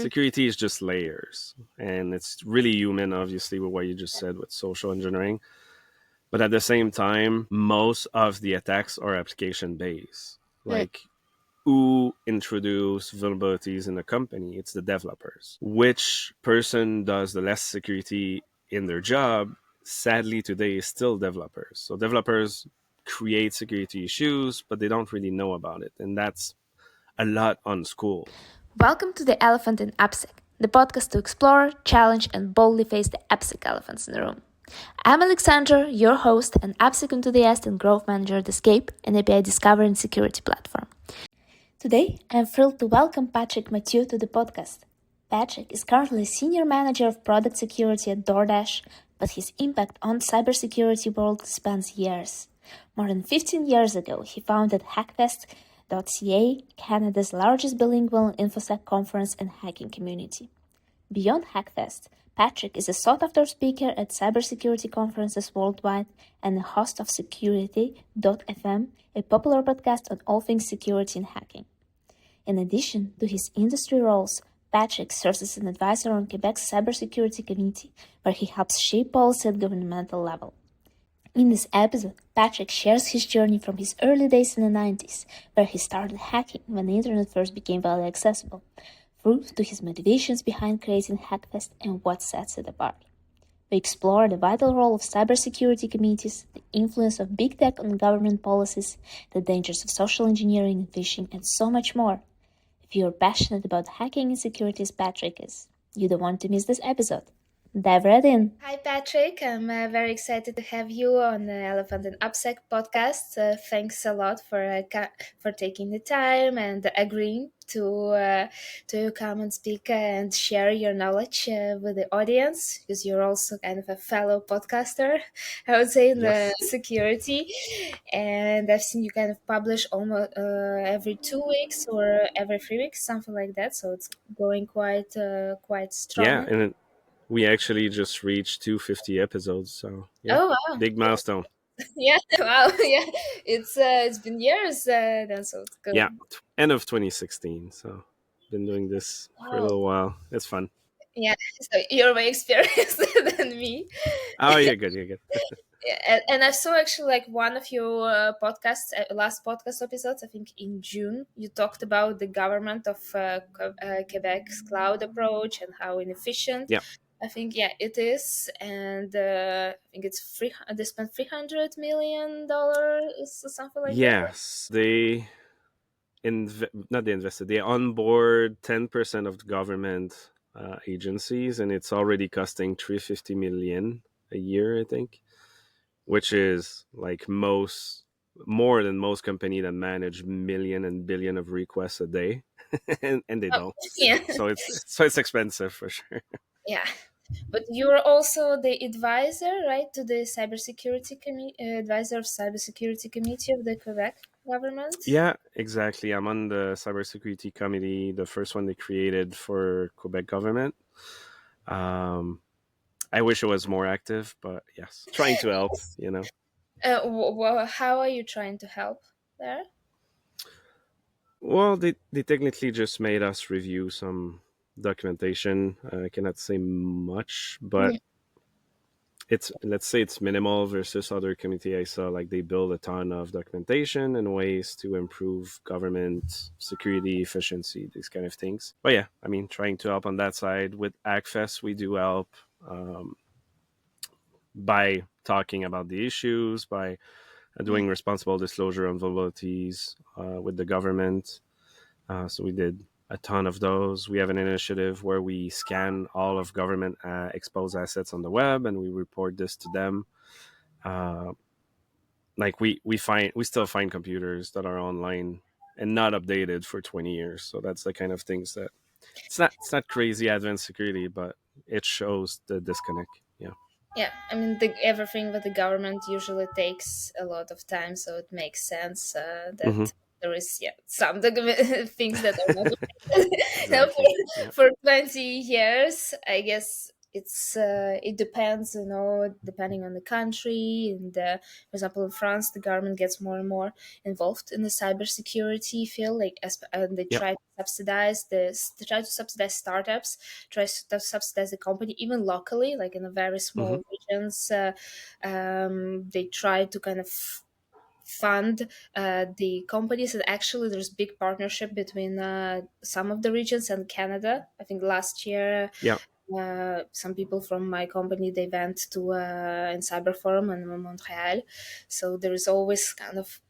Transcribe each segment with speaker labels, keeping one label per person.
Speaker 1: Security is just layers, and it's really human, obviously, with what you just said with social engineering. But at the same time, most of the attacks are application based.
Speaker 2: Mm.
Speaker 1: Like, who introduce vulnerabilities in the company? It's the developers. Which person does the less security in their job? Sadly, today is still developers. So developers create security issues, but they don't really know about it, and that's a lot on school.
Speaker 2: Welcome to the Elephant in AppSec, the podcast to explore, challenge, and boldly face the AppSec elephants in the room. I'm Alexandra, your host and AppSec enthusiast and growth manager at Escape, an API discovery and security platform. Today, I'm thrilled to welcome Patrick Mathieu to the podcast. Patrick is currently Senior Manager of Product Security at DoorDash, but his impact on cybersecurity world spans years. More than 15 years ago, he founded Hackfest.ca, Canada's largest bilingual infosec conference and hacking community. Beyond Hackfest, Patrick is a sought-after speaker at cybersecurity conferences worldwide and a host of Security.fm, a popular podcast on all things security and hacking. In addition to his industry roles, Patrick serves as an advisor on Quebec's Cybersecurity Committee, where he helps shape policy at governmental level. In this episode, Patrick shares his journey from his early days in the 90s, where he started hacking when the internet first became widely accessible, through to his motivations behind creating Hackfest and what sets it apart. We explore the vital role of cybersecurity committees, the influence of big tech on government policies, the dangers of social engineering and phishing, and so much more. If you're passionate about hacking and security as Patrick is, you don't want to miss this episode. Dive right in. Hi, Patrick. I'm very excited to have you on the Elephant and AppSec podcast. Thanks a lot for taking the time and agreeing to come and speak and share your knowledge with the audience, because you're also kind of a fellow podcaster, I would say, in the
Speaker 1: Yes.
Speaker 2: security. And I've seen you kind of publish almost every 2 weeks or every 3 weeks, something like that. So it's going quite
Speaker 1: Yeah,
Speaker 2: strong.
Speaker 1: and we actually just reached 250 episodes, so yeah,
Speaker 2: Oh wow!
Speaker 1: big milestone.
Speaker 2: Yeah, wow, yeah. It's been years then, so it's good.
Speaker 1: Yeah, end of 2016. So been doing this for a
Speaker 2: Wow.
Speaker 1: little while. It's fun.
Speaker 2: Yeah, so you're way experienced than me.
Speaker 1: Oh, you're good. You're good.
Speaker 2: Yeah, and I saw actually like one of your podcasts, last podcast episodes. I think in June you talked about the government of Quebec's cloud approach and how inefficient.
Speaker 1: Yeah.
Speaker 2: I think it is, and I think it's free. They spent $300 million, something like that.
Speaker 1: Yes, they not they invested. They onboard 10% of the government agencies, and it's already costing 350 million a year, I think, which is like more than most company that manage million and billion of requests a day, and they
Speaker 2: Oh,
Speaker 1: don't.
Speaker 2: yeah,
Speaker 1: So it's expensive for sure.
Speaker 2: yeah. But you're also the advisor, right, to the advisor of cybersecurity committee of the Quebec government.
Speaker 1: Yeah, exactly. I'm on the cybersecurity committee, the first one they created for Quebec government. Um, I wish it was more active, but yes, trying to help.
Speaker 2: How are you trying to help there?
Speaker 1: Well, they technically just made us review some documentation. I cannot say much, but
Speaker 2: Mm.
Speaker 1: it's let's say it's minimal versus other committee I saw. Like they build a ton of documentation and ways to improve government security, efficiency, these kind of things. But yeah, I mean, trying to help on that side. With Hackfest, we do help by talking about the issues, by doing responsible disclosure on vulnerabilities with the government. So we did a ton of those. We have an initiative where we scan all of government exposed assets on the web and we report this to them. Uh, like we still find computers that are online and not updated for 20 years. So that's the kind of things that it's not crazy advanced security, but it shows the disconnect. Yeah.
Speaker 2: Yeah, I mean, everything with the government usually takes a lot of time, so it makes sense
Speaker 1: Hmm.
Speaker 2: that there is some things that are not now
Speaker 1: Exactly. Yeah.
Speaker 2: for 20 years. I guess it depends, depending on the country. And for example, in France, the government gets more and more involved in the cybersecurity field. Like they
Speaker 1: Yep.
Speaker 2: they try to subsidize startups, try to subsidize the company, even locally, like in the very
Speaker 1: Hmm.
Speaker 2: small regions. They try to kind of fund the companies. And actually, there's big partnership between some of the regions and Canada. I think last year
Speaker 1: Yeah.
Speaker 2: some people from my company, they went to in cyber forum in Montreal. So there is always kind of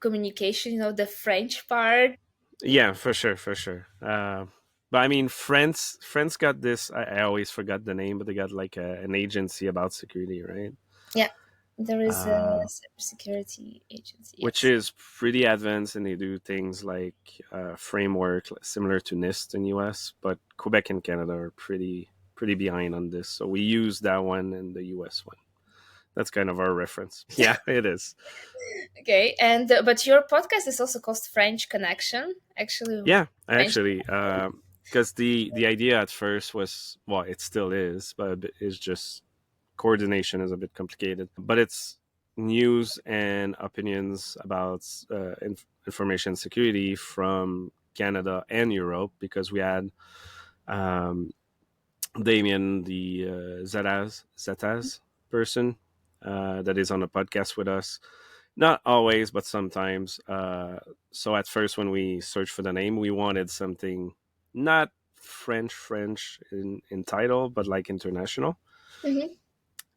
Speaker 2: communication, the French part.
Speaker 1: Yeah, for sure, for sure. But I mean, France got this. I always forgot the name, but they got like an agency about security, right?
Speaker 2: Yeah, there is a
Speaker 1: Uh,
Speaker 2: cybersecurity agency.
Speaker 1: which
Speaker 2: Yes.
Speaker 1: is pretty advanced, and they do things like framework similar to NIST in US, but Quebec and Canada are pretty behind on this. So we use that one and the US one. That's kind of our reference. Yeah, it is.
Speaker 2: Okay, and but your podcast is also called French Connection. Actually,
Speaker 1: Yeah,
Speaker 2: French.
Speaker 1: actually, because the idea at first was, well, it still is, but it's just coordination is a bit complicated. But it's news and opinions about information security from Canada and Europe, because we had um, Damien, the Zetaz person that is on the podcast with us. Not always, but sometimes. So at first, when we searched for the name, we wanted something not French in title, but like international,
Speaker 2: Mhm.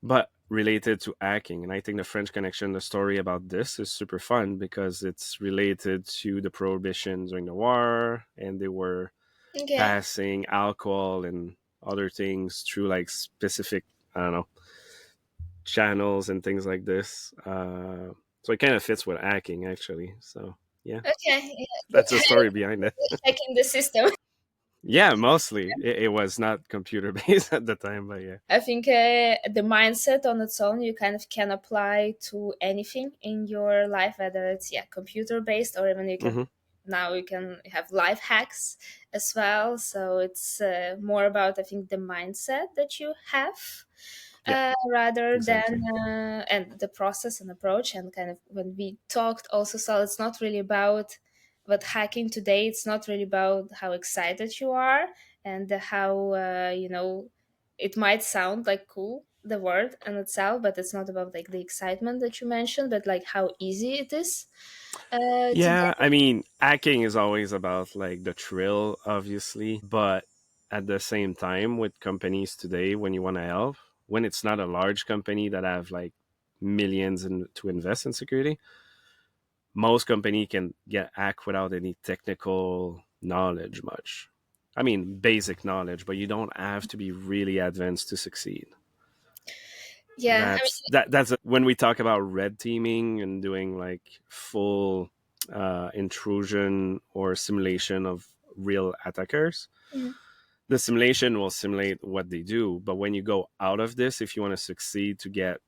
Speaker 1: but related to hacking. And I think the French Connection, the story about this is super fun because it's related to the prohibition during the war, and they were
Speaker 2: Okay.
Speaker 1: passing alcohol and other things through like specific, I don't know, channels and things like this. So it kind of fits with hacking actually. So yeah,
Speaker 2: Okay.
Speaker 1: that's the story behind it.
Speaker 2: Yeah. Checking the system.
Speaker 1: Yeah, mostly it was not computer based at the time, but yeah.
Speaker 2: I think the mindset on its own you kind of can apply to anything in your life, whether it's computer based, or even
Speaker 1: Hmm.
Speaker 2: you can have life hacks as well. So it's more about, I think, the mindset that you have,
Speaker 1: Yeah,
Speaker 2: rather than
Speaker 1: exactly.
Speaker 2: and the process and approach. And kind of when we talked also, so it's not really about, but hacking today, it's not really about how excited you are and how it might sound like cool, the word in itself, but it's not about like the excitement that you mentioned, but like how easy it is to
Speaker 1: Yeah,
Speaker 2: get.
Speaker 1: I mean, hacking is always about like the thrill, obviously, but at the same time, with companies today, when you want to help, when it's not a large company that have like millions to invest in security, most company can get hacked without any technical knowledge much. I mean, basic knowledge, but you don't have to be really advanced to succeed.
Speaker 2: Yeah, I mean,
Speaker 1: That's when we talk about red teaming and doing like full intrusion or simulation of real attackers.
Speaker 2: mhm,
Speaker 1: The simulation will simulate what they do, but when you go out of this, if you want to succeed to get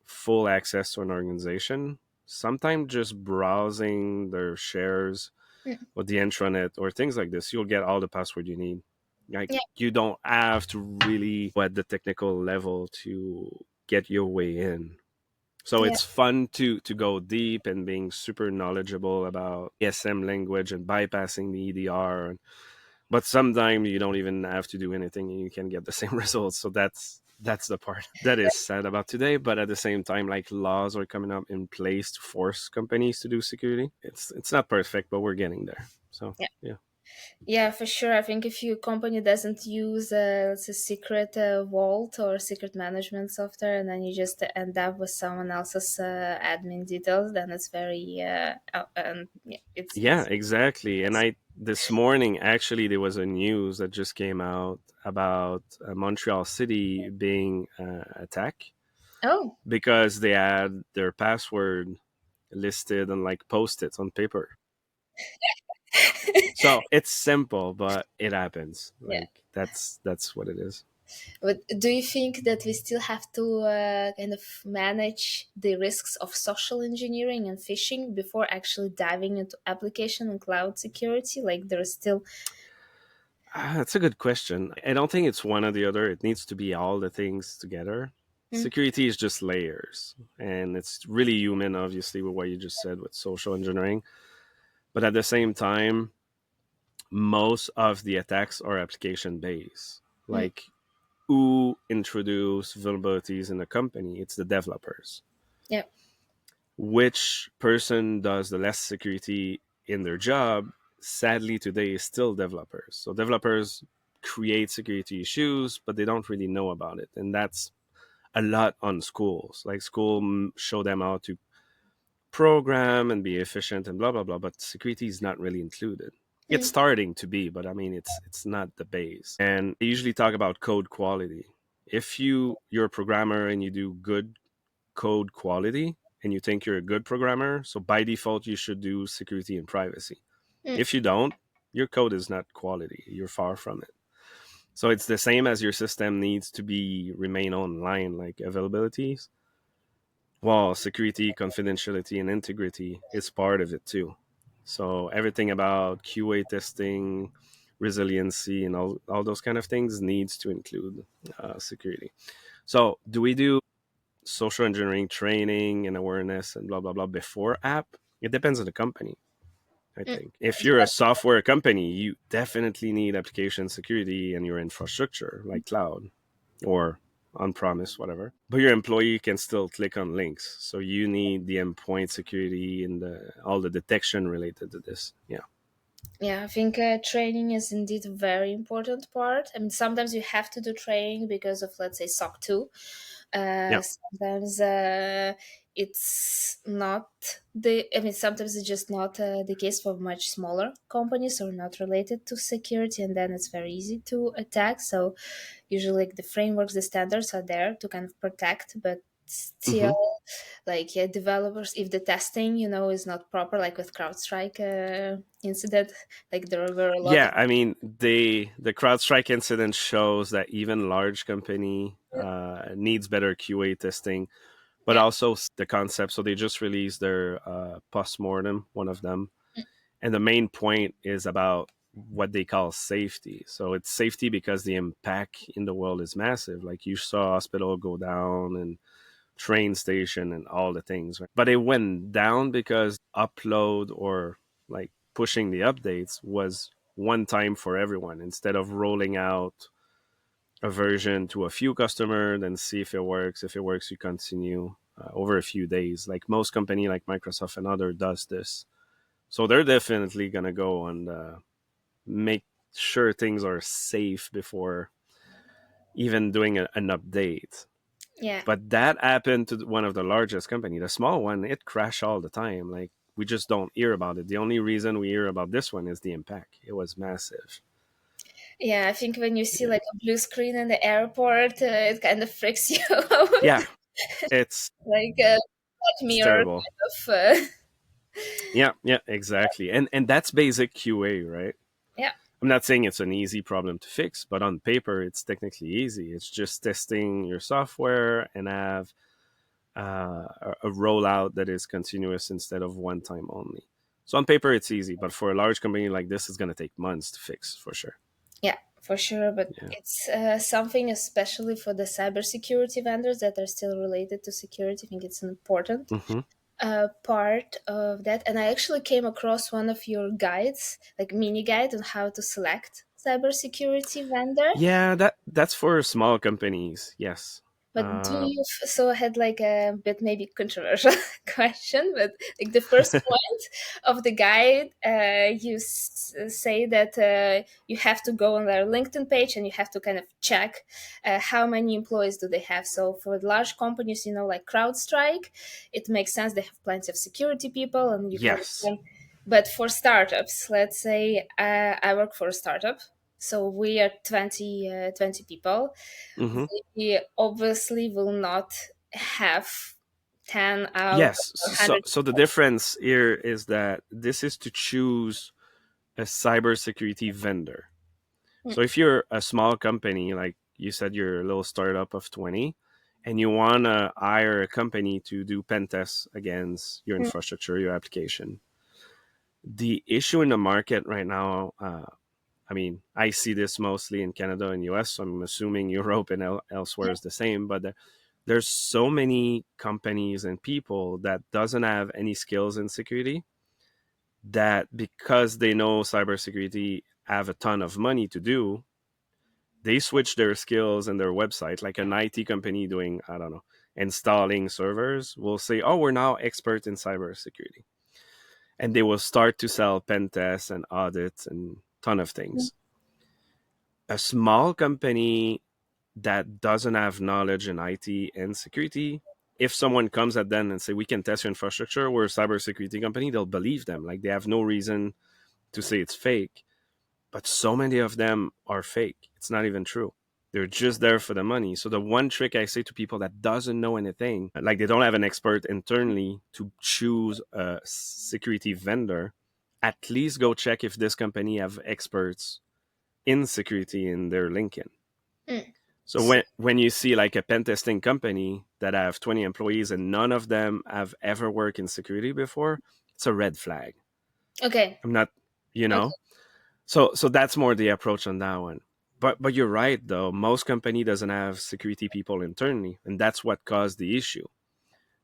Speaker 1: full access to an organization, sometimes just browsing their shares
Speaker 2: mm,
Speaker 1: or the intranet or things like this, you'll get all the password you need. Like
Speaker 2: yeah,
Speaker 1: you don't have to really go at the technical level to get your way in. So
Speaker 2: yeah,
Speaker 1: it's fun to go deep and being super knowledgeable about ESM language and bypassing the EDR. But sometimes you don't even have to do anything and you can get the same results. So that's the part that is sad about today. But at the same time, like laws are coming up in place to force companies to do security. It's not perfect, but we're getting there. So
Speaker 2: yeah.
Speaker 1: yeah.
Speaker 2: Yeah, for sure. I think if your company doesn't use let's say secret vault or secret management software, and then you just end up with someone else's admin details, then it's very yeah,
Speaker 1: Yeah,
Speaker 2: it's
Speaker 1: exactly. And I this morning actually there was a news that just came out about Montreal City being attacked
Speaker 2: oh.
Speaker 1: because they had their password listed and like post-its on paper. So it's simple, but it happens.
Speaker 2: Yeah.
Speaker 1: Like that's what it is.
Speaker 2: But do you think that we still have to kind of manage the risks of social engineering and phishing before actually diving into application and cloud security? Like there's still.
Speaker 1: That's a good question. I don't think it's one or the other. It needs to be all the things together.
Speaker 2: Mm,
Speaker 1: Security is just layers, and it's really human, obviously, with what you just said with social engineering. But at the same time, most of the attacks are application based.
Speaker 2: mm,
Speaker 1: Like, who introduce vulnerabilities in a company? It's the developers.
Speaker 2: yeah.
Speaker 1: Which person does the less security in their job? Sadly, today is still developers. So developers create security issues, but they don't really know about it, and that's a lot on schools. Like, school show them how to program and be efficient and blah blah blah, but security is not really included. It's
Speaker 2: Mm,
Speaker 1: starting to be, but I mean, it's not the base. And they usually talk about code quality. If you're a programmer and you do good code quality and you think you're a good programmer, so by default you should do security and privacy.
Speaker 2: mm,
Speaker 1: If you don't, your code is not quality. You're far from it. So it's the same as your system needs to be remain online, like availabilities. Well, security, confidentiality, and integrity is part of it too. So everything about QA testing, resiliency, and all those kind of things needs to include security. So do we do social engineering training and awareness and blah blah blah before app? It depends on the company. I
Speaker 2: mm.
Speaker 1: think if you're a software company, you definitely need application security and your infrastructure, like cloud or on premise, whatever. But your employee can still click on links, so you need the endpoint security and all the detection related to this. Yeah.
Speaker 2: Yeah, I think training is indeed a very important part. I mean, sometimes you have to do training because of, let's say, SOC 2.
Speaker 1: Yeah.
Speaker 2: Sometimes it's not I mean, sometimes it's just not the case for much smaller companies or not related to security, and then it's very easy to attack. So usually, like, the frameworks, the standards are there to kind of protect, but
Speaker 1: Hmm.
Speaker 2: still, like, yeah, developers, if the testing, is not proper, like with CrowdStrike incident, like there were a lot of.
Speaker 1: Yeah, I mean, the CrowdStrike incident shows that even large company needs better QA testing, but
Speaker 2: Yeah.
Speaker 1: also the concept. So they just released their postmortem, one of them, and the main point is about what they call safety. So it's safety because the impact in the world is massive. Like, you saw hospital go down and train station and all the things, right? But it went down because upload or like pushing the updates was one time for everyone instead of rolling out a version to a few customer, then see if it works. If it works, you continue over a few days. Like most company like Microsoft and other does this. So they're definitely gonna go and make sure things are safe before even doing an update.
Speaker 2: Yeah.
Speaker 1: But that happened to one of the largest company. The small one, it crashed all the time. Like, we just don't hear about it. The only reason we hear about this one is the impact. It was massive.
Speaker 2: Yeah, I think when you see
Speaker 1: Yeah,
Speaker 2: like a blue screen in the airport, it kind of freaks you out.
Speaker 1: yeah, it's
Speaker 2: Like a Black
Speaker 1: it's
Speaker 2: Mirror
Speaker 1: terrible.
Speaker 2: kind of.
Speaker 1: Yeah, yeah, exactly. And that's basic QA, right?
Speaker 2: Yeah.
Speaker 1: I'm not saying it's an easy problem to fix, but on paper, it's technically easy. It's just testing your software and have a rollout that is continuous instead of one time only. So on paper, it's easy, but for a large company like this, it's going to take months to fix for sure.
Speaker 2: Yeah, for sure. But
Speaker 1: Yeah.
Speaker 2: it's something, especially for the cybersecurity vendors that are still related to security. I think it's an important
Speaker 1: Hmm.
Speaker 2: part of that. And I actually came across one of your guides, like mini guide on how to select cybersecurity vendor.
Speaker 1: Yeah, that's for small companies. Yes.
Speaker 2: But do you so I had like a bit maybe controversial question, but like the first point of the guide, you say that you have to go on their LinkedIn page and you have to kind of check how many employees do they have. So for large companies, like CrowdStrike, it makes sense, they have plenty of security people and you kind
Speaker 1: Yes.
Speaker 2: of. But for startups, let's say I work for a startup, so we are 20 people.
Speaker 1: Hmm.
Speaker 2: We obviously will not have 10 out of
Speaker 1: Yes. So
Speaker 2: 100.
Speaker 1: so the difference here is that this is to choose a cybersecurity vendor.
Speaker 2: Mm,
Speaker 1: So if you're a small company, like you said, you're a little startup of 20, and you want to hire a company to do pen tests against your
Speaker 2: mm,
Speaker 1: infrastructure, your application, the issue in the market right now, I mean, I see this mostly in Canada and US, so I'm assuming Europe and elsewhere is the same, but there's so many companies and people that doesn't have any skills in security, that because they know cybersecurity have a ton of money to do, they switch their skills and their website. Like an IT company doing, I don't know, installing servers will say, oh, we're now expert in cybersecurity. And they will start to sell pen tests and audits and ton of things. A small company that doesn't have knowledge in IT and security, if someone comes at them and say, we can test your infrastructure, we're a cybersecurity company, they'll believe them. Like they have no reason to say it's fake. But so many of them are fake. It's not even true. They're just there for the money. So the one trick I say to people that doesn't know anything, like they don't have an expert internally to choose a security vendor, at least go check if this company have experts in security in their LinkedIn.
Speaker 2: Mm.
Speaker 1: So when you see like a pen testing company that have 20 employees and none of them have ever worked in security before, it's a red flag.
Speaker 2: Okay.
Speaker 1: I'm not, you
Speaker 2: Okay.
Speaker 1: know. So that's more the approach on that one. But you're right though. Most company doesn't have security people internally, and that's what caused the issue.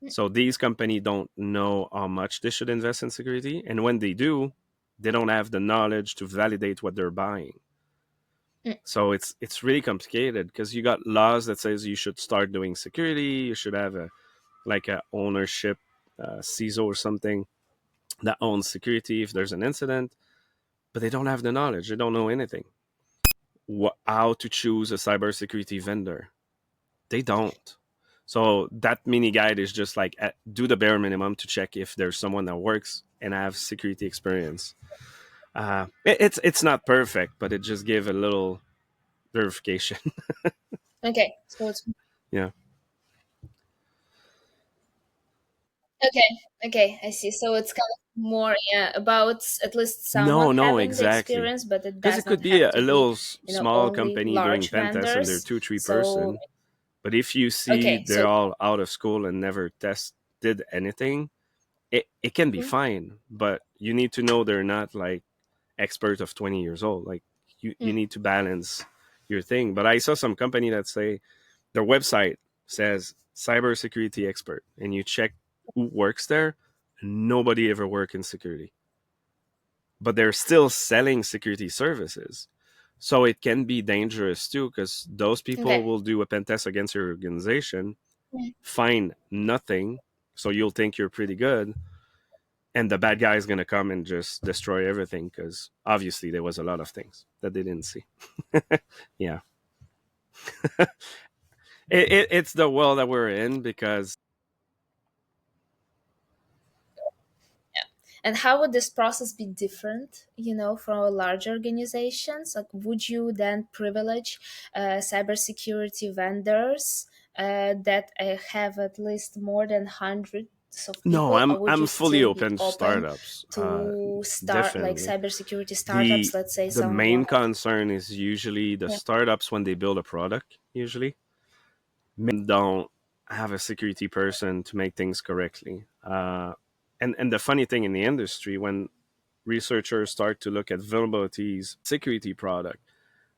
Speaker 1: So these company don't know how much they should invest in security, and when they do, they don't have the knowledge to validate what they're buying.
Speaker 2: Mm.
Speaker 1: So it's really complicated because you got laws that says you should start doing security, you should have a like a ownership CISO or something that owns security if there's an incident, but they don't have the knowledge. They don't know anything. How to choose a cybersecurity vendor. They don't. So that mini guide is just like do the bare minimum to check if there's someone that works and have security experience. It's not perfect, but it just gave a little verification.
Speaker 2: Okay. So it's
Speaker 1: Yeah.
Speaker 2: okay. Okay. I see. So it's kind of more, yeah, about at least someone
Speaker 1: No, no,
Speaker 2: having the
Speaker 1: exactly.
Speaker 2: experience, but it
Speaker 1: Because it
Speaker 2: does
Speaker 1: could
Speaker 2: not
Speaker 1: be
Speaker 2: have
Speaker 1: a
Speaker 2: to be,
Speaker 1: little small
Speaker 2: only
Speaker 1: company doing
Speaker 2: large
Speaker 1: pen tests and they're
Speaker 2: vendors.
Speaker 1: two, three
Speaker 2: So
Speaker 1: person. But if you see
Speaker 2: okay.
Speaker 1: they're
Speaker 2: So
Speaker 1: all out of school and never tested anything, it can be
Speaker 2: mm,
Speaker 1: fine. But you need to know they're not like expert of 20 years old. Like you
Speaker 2: mm,
Speaker 1: need to balance your thing. But I saw some company that say their website says cybersecurity expert, and you check who works there, nobody ever worked in security, but they're still selling security services. So it can be dangerous too, because those people
Speaker 2: okay.
Speaker 1: will do a pen test against your organization,
Speaker 2: Mm,
Speaker 1: find nothing, so you'll think you're pretty good, and the bad guy is going to come and just destroy everything because obviously there was a lot of things that they didn't see. Yeah, it's the world that we're in because
Speaker 2: yeah. And how would this process be different, from a large organizations? Like, would you then privilege cybersecurity vendors that have at least more than hundreds of
Speaker 1: no,
Speaker 2: people, or would you
Speaker 1: I'm fully
Speaker 2: still be
Speaker 1: open to
Speaker 2: open
Speaker 1: startups.
Speaker 2: to start like
Speaker 1: Definitely,
Speaker 2: cybersecurity startups?
Speaker 1: the
Speaker 2: Let's say
Speaker 1: the
Speaker 2: someone.
Speaker 1: main concern is usually the
Speaker 2: Yeah.
Speaker 1: startups when they build a product. Usually, don't have a security person to make things correctly. And the funny thing in the industry, when researchers start to look at vulnerabilities, security product,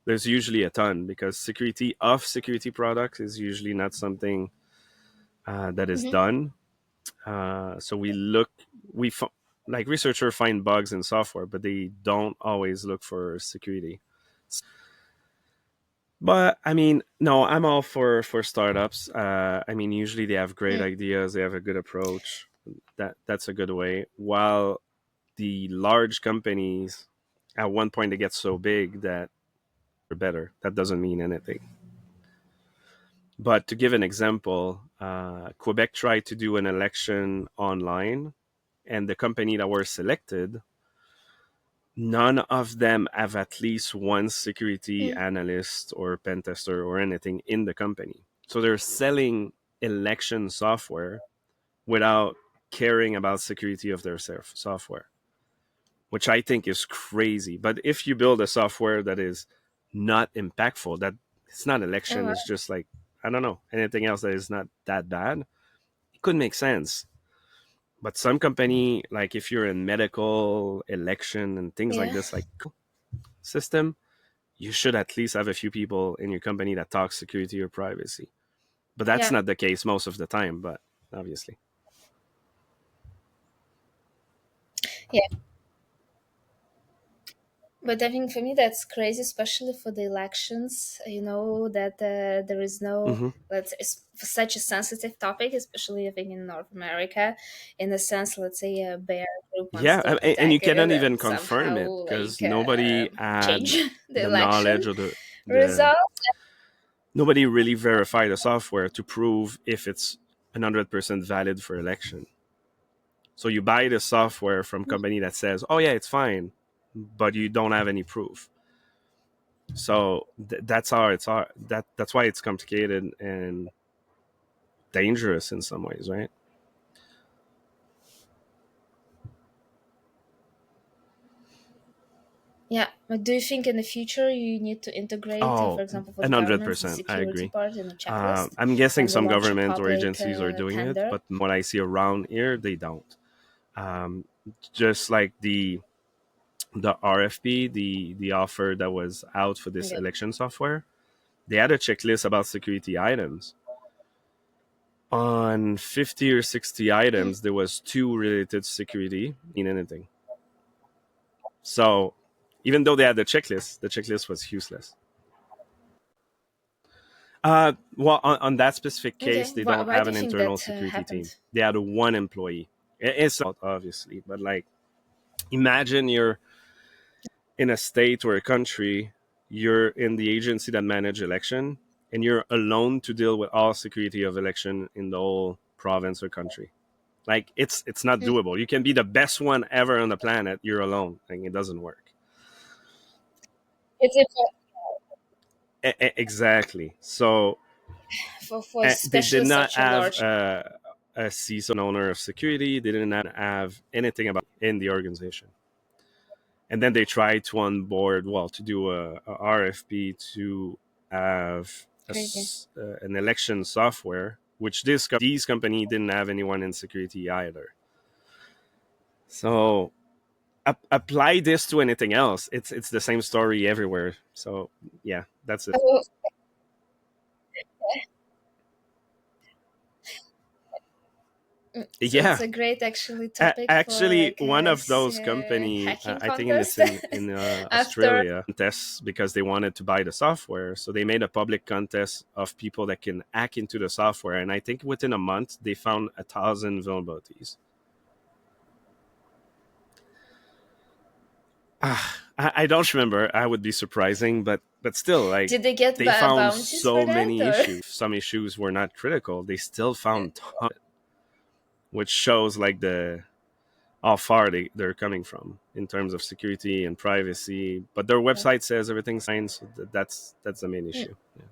Speaker 1: there's usually a ton because security of security products is usually not something that is
Speaker 2: Hmm.
Speaker 1: done. So we look, we like researchers find bugs in software, but they don't always look for security. But I mean, no, I'm all for startups. I mean, usually they have great
Speaker 2: Mm.
Speaker 1: ideas, they have a good approach. That's a good way. While the large companies, at one point, they get so big that they're better. That doesn't mean anything. But to give an example, Quebec tried to do an election online, and the company that were selected, none of them have at least one security
Speaker 2: Mm.
Speaker 1: analyst or pen tester or anything in the company. So they're selling election software without caring about security of their software, which I think is crazy. But if you build a software that is not impactful, that it's not
Speaker 2: Oh,
Speaker 1: election,
Speaker 2: wow.
Speaker 1: it's just like, I don't know, anything else that is not that bad, it could make sense. But some company, like if you're in medical, election, and things like
Speaker 2: Yeah.
Speaker 1: this, like system, you should at least have a few people in your company that talk security or privacy. But that's
Speaker 2: Yeah.
Speaker 1: not the case most of the time, but obviously.
Speaker 2: Yeah. But I think for me that's crazy, especially for the elections. You know that there is no,
Speaker 1: Hmm.
Speaker 2: let's it's such a sensitive topic, especially I think in North America. In a sense, let's say a bear group wants
Speaker 1: Yeah,
Speaker 2: to
Speaker 1: and you
Speaker 2: attack it
Speaker 1: cannot even
Speaker 2: and
Speaker 1: confirm
Speaker 2: somehow
Speaker 1: it because
Speaker 2: like
Speaker 1: nobody had
Speaker 2: change the
Speaker 1: the knowledge
Speaker 2: election
Speaker 1: or the
Speaker 2: results.
Speaker 1: nobody really verified the software to prove if it's 100% valid for election. So you buy the software from company that says, "Oh yeah, it's fine," but you don't have any proof. So that's how it's hard. That's why it's complicated and dangerous in some ways, right?
Speaker 2: Yeah, but do you think in the future you need to integrate, for
Speaker 1: Oh,
Speaker 2: example, for the
Speaker 1: an hundred
Speaker 2: governments, the
Speaker 1: percent, I
Speaker 2: security
Speaker 1: agree.
Speaker 2: part in the checklist
Speaker 1: I'm guessing
Speaker 2: when they
Speaker 1: some
Speaker 2: launch a
Speaker 1: government or
Speaker 2: public
Speaker 1: agencies are doing it,
Speaker 2: tender?
Speaker 1: but what I see around here, they don't. Um, just like the RFP, the offer that was out for this
Speaker 2: Okay.
Speaker 1: election software, they had a checklist about security items. On 50 or 60 items, there was two related to security in anything. So even though they had the checklist was useless. Well, on that specific
Speaker 2: Okay.
Speaker 1: case, they
Speaker 2: Why,
Speaker 1: don't
Speaker 2: why
Speaker 1: have
Speaker 2: do you
Speaker 1: an
Speaker 2: think
Speaker 1: internal
Speaker 2: that
Speaker 1: security team.
Speaker 2: happened?
Speaker 1: They had one employee. It's not obviously, but like imagine you're in a state or a country, you're in the agency that manage election, and you're alone to deal with all security of election in the whole province or country. Like it's not
Speaker 2: Mm.
Speaker 1: doable. You can be the best one ever on the planet. You're alone. Like it doesn't work.
Speaker 2: It's if
Speaker 1: Exactly. So
Speaker 2: for
Speaker 1: they did
Speaker 2: especially
Speaker 1: not
Speaker 2: such a
Speaker 1: have
Speaker 2: large.
Speaker 1: a CISO, an owner of security. They didn't have anything about in the organization. And then they tried to onboard, well, to do a RFP to have
Speaker 2: Crazy.
Speaker 1: an election software, which these company didn't have anyone in security either. So apply this to anything else. It's the same story everywhere. So yeah, that's it.
Speaker 2: Oh, so it's
Speaker 1: Yeah,
Speaker 2: a great actually topic for
Speaker 1: actually,
Speaker 2: like
Speaker 1: one of those company,
Speaker 2: hacking
Speaker 1: I think it's
Speaker 2: contest
Speaker 1: in
Speaker 2: after.
Speaker 1: Australia, contests because they wanted to buy the software. So they made a public contest of people that can hack into the software, and I think within a month they found 1,000 vulnerabilities. I don't remember. I would be surprising, but still, like
Speaker 2: Did they get
Speaker 1: they found
Speaker 2: bounties for
Speaker 1: so
Speaker 2: that
Speaker 1: many
Speaker 2: or?
Speaker 1: issues. Some issues were not critical. They still found tons, which shows like the how far they're coming from in terms of security and privacy. But their website says everything's fine, so that's the main
Speaker 2: Mm.
Speaker 1: issue. Yeah.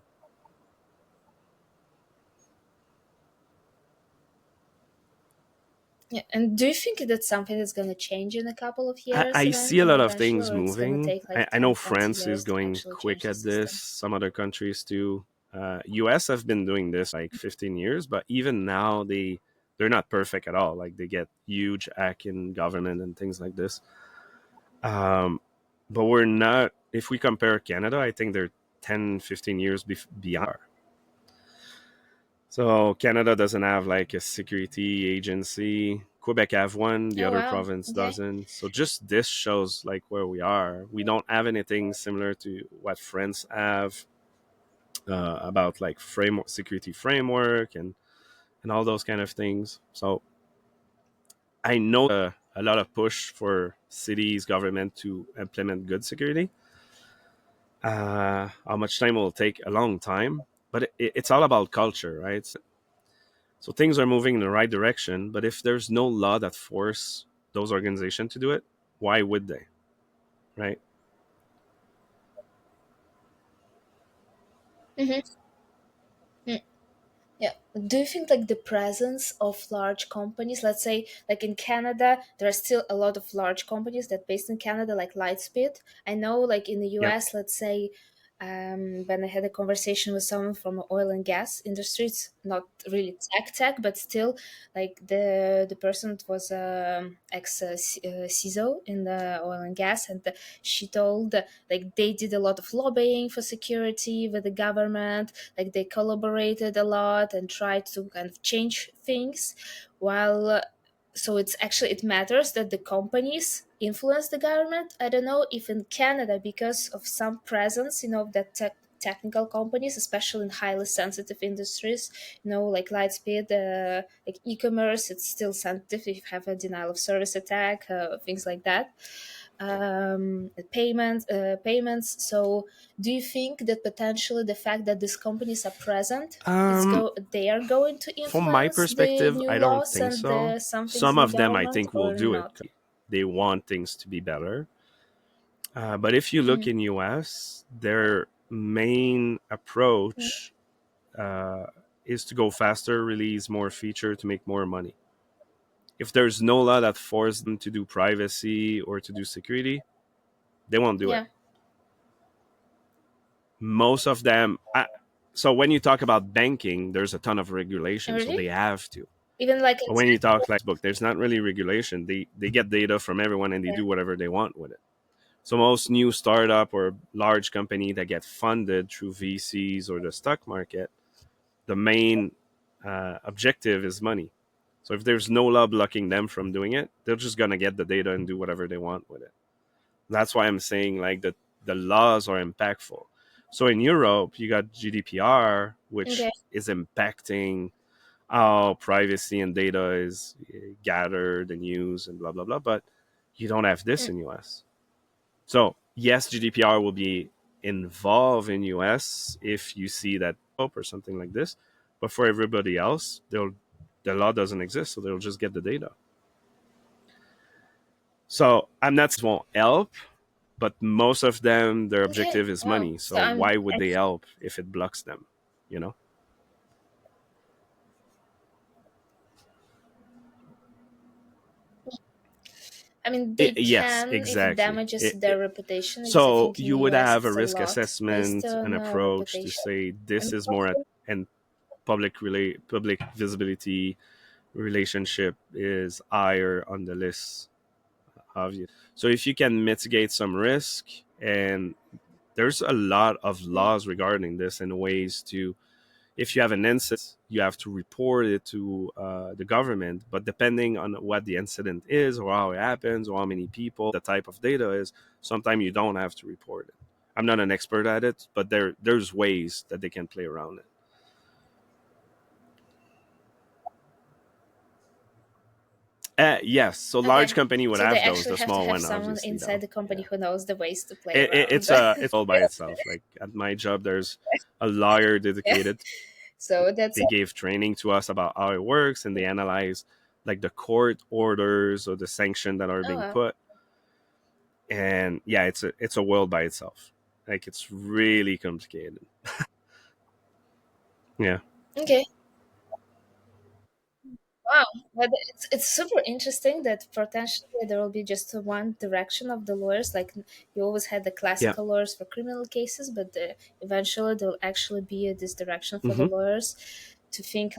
Speaker 2: Yeah, and do you think that's something that's going to change in a couple of years
Speaker 1: I see a lot of
Speaker 2: eventually,
Speaker 1: things
Speaker 2: or it's going to
Speaker 1: moving.
Speaker 2: take like
Speaker 1: I know
Speaker 2: 10, 20
Speaker 1: France is
Speaker 2: years to
Speaker 1: going
Speaker 2: actually
Speaker 1: quick
Speaker 2: change the
Speaker 1: at this.
Speaker 2: system?
Speaker 1: Some other countries too. US have been doing this like 15 years, but even now they're not perfect at all. Like they get huge hack in government and things like this. Um, but we're not. If we compare Canada, I think they're 10, 15 years beyond. So Canada doesn't have like a security agency. Quebec have one, the
Speaker 2: Oh,
Speaker 1: other
Speaker 2: wow.
Speaker 1: province
Speaker 2: Okay.
Speaker 1: doesn't. So just this shows like where we are. We don't have anything similar to what France have about like framework, security framework, and all those kind of things. So I know a lot of push for cities, government to implement good security. How much time will take? A long time, but it's all about culture, right? So things are moving in the right direction, but if there's no law that force those organizations to do it, why would they? Right?
Speaker 2: Mm-hmm. Yeah. Do you think like the presence of large companies, let's say like in Canada, there are still a lot of large companies that based in Canada, like Lightspeed. I know like in the
Speaker 1: Yep.
Speaker 2: US, let's say when I had a conversation with someone from the oil and gas industry. It's not really tech, but still, like the person was ex CISO in the oil and gas, and she told like they did a lot of lobbying for security with the government. Like they collaborated a lot and tried to kind of change things, while so it's actually it matters that the companies influence the government. I don't know if in Canada, because of some presence, of that technical companies, especially in highly sensitive industries, like Lightspeed, like e-commerce, it's still sensitive if you have a denial of service attack, things like that. Payments. So do you think that potentially the fact that these companies are present, they are going to
Speaker 1: From my
Speaker 2: influence the
Speaker 1: perspective,
Speaker 2: new
Speaker 1: I don't
Speaker 2: laws
Speaker 1: think
Speaker 2: and
Speaker 1: so.
Speaker 2: some things
Speaker 1: Some
Speaker 2: in the
Speaker 1: of them, I
Speaker 2: government,
Speaker 1: think, will
Speaker 2: or
Speaker 1: do it.
Speaker 2: not?
Speaker 1: They want things to be better. But if you look
Speaker 2: Mhm.
Speaker 1: in US, their main approach uh, is to go faster, release more feature to make more money. If there's no law that forces them to do privacy or to do security, they won't do it.
Speaker 2: Yeah,
Speaker 1: Most of them. So when you talk about banking, there's a ton of regulation, so
Speaker 2: really.
Speaker 1: they have to.
Speaker 2: Even like
Speaker 1: But
Speaker 2: in
Speaker 1: when you talk like Facebook, there's not really regulation. They get data from everyone and they
Speaker 2: yeah.
Speaker 1: do whatever they want with it. So most new startup or large company that get funded through VCs or the stock market, the main objective is money. So if there's no law blocking them from doing it, they're just gonna get the data and do whatever they want with it. That's why I'm saying like the laws are impactful. So in Europe, you got GDPR, which
Speaker 2: Okay.
Speaker 1: is impacting how privacy and data is gathered and used and blah blah blah. But you don't have this
Speaker 2: Mm.
Speaker 1: in US. So yes, GDPR will be involved in US if you see that or something like this. But for everybody else, the law doesn't exist, so they'll just get the data. So I'm not saying it won't help, but most of them their
Speaker 2: Okay.
Speaker 1: objective is
Speaker 2: Wow.
Speaker 1: money.
Speaker 2: So
Speaker 1: So why would they help if it blocks them? You know?
Speaker 2: I mean, they
Speaker 1: Yes,
Speaker 2: can if it
Speaker 1: exactly.
Speaker 2: damages their reputation, because I
Speaker 1: So
Speaker 2: think in
Speaker 1: you
Speaker 2: the
Speaker 1: would
Speaker 2: US
Speaker 1: have a
Speaker 2: it's a
Speaker 1: risk
Speaker 2: lot based
Speaker 1: assessment, an
Speaker 2: on
Speaker 1: approach to
Speaker 2: reputation.
Speaker 1: say
Speaker 2: And
Speaker 1: this is more at and public visibility relationship is higher on the list of you. So if you can mitigate some risk, and there's a lot of
Speaker 2: yeah,
Speaker 1: laws regarding this and ways to, if you have an incident, you have to report it to the government. But depending on what the incident is or how it happens or how many people, the type of data is, sometimes you don't have to report it. I'm not an expert at it, but there's ways that they can play around it. Yes, so large
Speaker 2: okay.
Speaker 1: company would
Speaker 2: So they
Speaker 1: have those.
Speaker 2: actually
Speaker 1: The
Speaker 2: have to
Speaker 1: small
Speaker 2: have
Speaker 1: one
Speaker 2: someone
Speaker 1: obviously
Speaker 2: inside
Speaker 1: don't.
Speaker 2: the company
Speaker 1: Yeah.
Speaker 2: who knows the ways to play around.
Speaker 1: It's all by itself. Like at my job, there's a lawyer
Speaker 2: Yeah.
Speaker 1: dedicated.
Speaker 2: So that's
Speaker 1: They gave training to us about how it works, and they analyze like the court orders or the sanction that are
Speaker 2: oh
Speaker 1: being
Speaker 2: wow.
Speaker 1: put. And yeah, it's a world by itself. Like it's really complicated. Yeah.
Speaker 2: Okay. Wow, but it's super interesting that potentially there will be just one direction of the lawyers. Like you always had the
Speaker 1: Yeah.
Speaker 2: classical lawyers for criminal cases, but eventually there will actually be this direction for the
Speaker 1: Mm-hmm.
Speaker 2: lawyers to think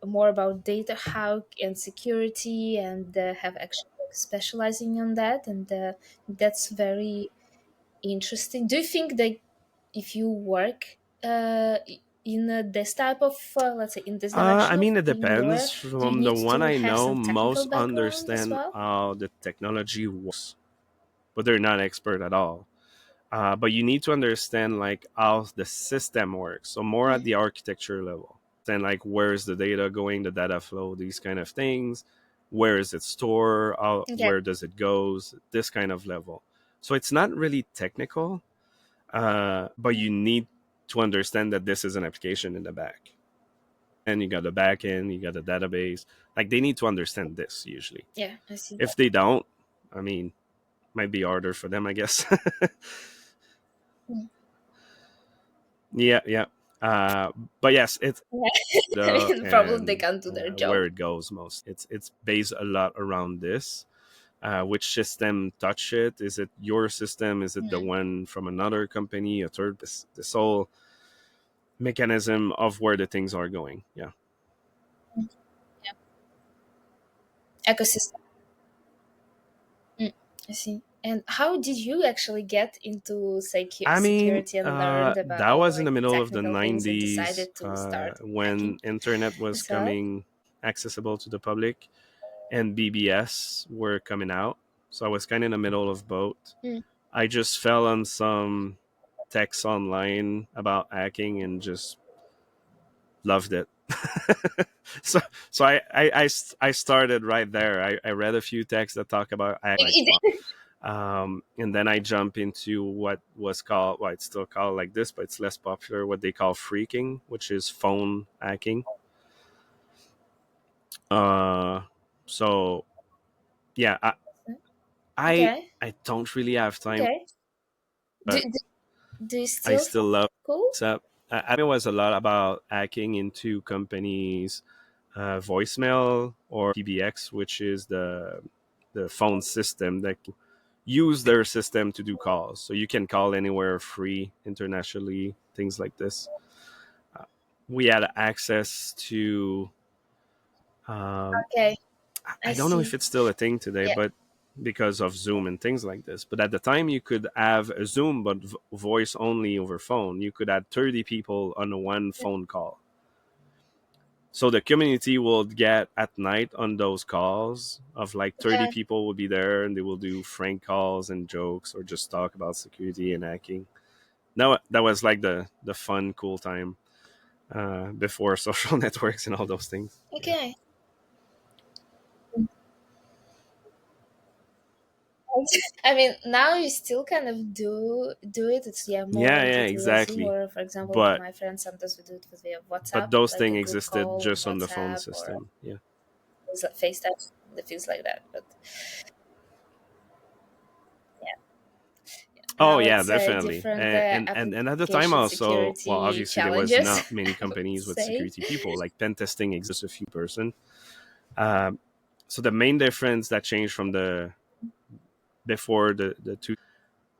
Speaker 2: more about data, how and security, and have actually like, specializing on that. And that's very interesting. Do you think that if you work in this type of, let's say, in this
Speaker 1: I
Speaker 2: direction of
Speaker 1: mean, it
Speaker 2: being a lawyer,
Speaker 1: depends.
Speaker 2: do you
Speaker 1: From the
Speaker 2: need
Speaker 1: one
Speaker 2: to
Speaker 1: I
Speaker 2: have
Speaker 1: know,
Speaker 2: some technical
Speaker 1: most
Speaker 2: background as
Speaker 1: understand
Speaker 2: well?
Speaker 1: how the technology works, but they're not expert at all. But you need to understand like how the system works. So more at
Speaker 2: Mm.
Speaker 1: the architecture level. Then like where is the data going, the data flow, these kind of things. Where is it stored? How,
Speaker 2: Okay.
Speaker 1: where does it goes? This kind of level. So it's not really technical, but you need to understand that this is an application in the back. And you got the back end, you got the database. Like they need to understand this usually.
Speaker 2: Yeah, I see.
Speaker 1: If they don't, I mean, might be harder for them, I guess.
Speaker 2: Mm.
Speaker 1: Yeah, yeah. Uh, but yes, it's
Speaker 2: Yeah. I mean, probably they
Speaker 1: and
Speaker 2: can't do their
Speaker 1: where
Speaker 2: job.
Speaker 1: it goes most. It's based a lot around this. which system touch it. Is it your system? Is it the one from another company? A third? This whole mechanism of where the things are going. Yeah.
Speaker 2: Yeah. Ecosystem. I see. And how did you actually get into
Speaker 1: I mean,
Speaker 2: security and learned about
Speaker 1: that
Speaker 2: all
Speaker 1: was in the
Speaker 2: like
Speaker 1: middle of the
Speaker 2: technical things and
Speaker 1: 90s
Speaker 2: decided to start
Speaker 1: when
Speaker 2: hacking
Speaker 1: internet was
Speaker 2: as well?
Speaker 1: coming accessible to the public and BBS were coming out. So I was kind of in the middle of both.
Speaker 2: Mm.
Speaker 1: I just fell on some texts online about hacking and just loved it. so I started right there. I read a few texts that talk about hacking, like wow. And then I jump into what was called, well, it's still called like this, but it's less popular, what they call phreaking, which is phone hacking. Uh, so yeah, I
Speaker 2: Okay.
Speaker 1: I don't really have time,
Speaker 2: Okay. Do,
Speaker 1: but
Speaker 2: do, do you
Speaker 1: I
Speaker 2: still
Speaker 1: still
Speaker 2: find
Speaker 1: love
Speaker 2: it cool?
Speaker 1: it. Up. I mean, it was a lot about hacking into companies' voicemail or PBX, which is the phone system that use their system to do calls. So you can call anywhere free internationally, things like this. Uh, we had access to. Um,
Speaker 2: Okay. I
Speaker 1: I don't know if
Speaker 2: see.
Speaker 1: it's still a thing today,
Speaker 2: Yeah.
Speaker 1: but because of Zoom and things like this. But at the time, you could have a Zoom, but voice only over phone. You could add 30 people on a one phone call. So the community will get at night on those calls of like 30
Speaker 2: Okay.
Speaker 1: people will be there and they will do frank calls and jokes or just talk about security and hacking. Now that was like the fun, cool time before social networks and all those things. Yeah.
Speaker 2: Okay. I mean, now you still kind of do it. It's more
Speaker 1: Yeah,
Speaker 2: into
Speaker 1: yeah,
Speaker 2: it via Zoom,
Speaker 1: exactly.
Speaker 2: or for example, with
Speaker 1: But
Speaker 2: my friends, sometimes we do it via
Speaker 1: but
Speaker 2: WhatsApp,
Speaker 1: those
Speaker 2: like a
Speaker 1: things
Speaker 2: group
Speaker 1: existed
Speaker 2: call on
Speaker 1: just on the phone
Speaker 2: WhatsApp or
Speaker 1: system. Yeah.
Speaker 2: FaceTime, the things like that. But yeah,
Speaker 1: Oh
Speaker 2: now
Speaker 1: yeah,
Speaker 2: it's
Speaker 1: definitely.
Speaker 2: different
Speaker 1: And at the time
Speaker 2: application
Speaker 1: also, well,
Speaker 2: security
Speaker 1: obviously there was
Speaker 2: challenges.
Speaker 1: not many
Speaker 2: I would
Speaker 1: companies with
Speaker 2: say.
Speaker 1: security people. Like pen testing exists a few person. Um, so the main difference that changed from the before the two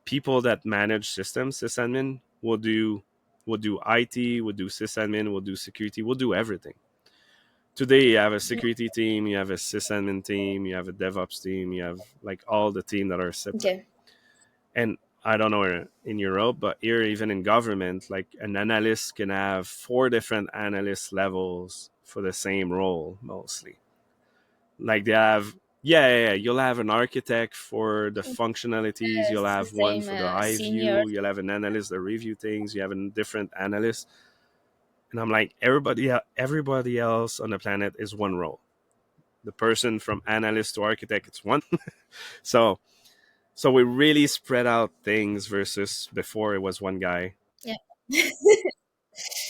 Speaker 1: people that manage systems, sysadmin will do IT, will do sysadmin, will do security, will do everything. Today you have a security team, you have a sysadmin team, you have a DevOps team, you have like all the team that are separate.
Speaker 2: Okay.
Speaker 1: And I don't know in Europe, but here even in government, like an analyst can have four different analyst levels for the same role mostly. Like they have, yeah. You'll have an architect for the functionalities. You'll
Speaker 2: Yes, the
Speaker 1: have one
Speaker 2: same
Speaker 1: for the high
Speaker 2: senior.
Speaker 1: view. You'll have an analyst that review things. You have a different analyst, and I'm like everybody else on the planet is one role. The person from analyst to architect, it's one. so so we really spread out things versus before it was one guy.
Speaker 2: Yeah.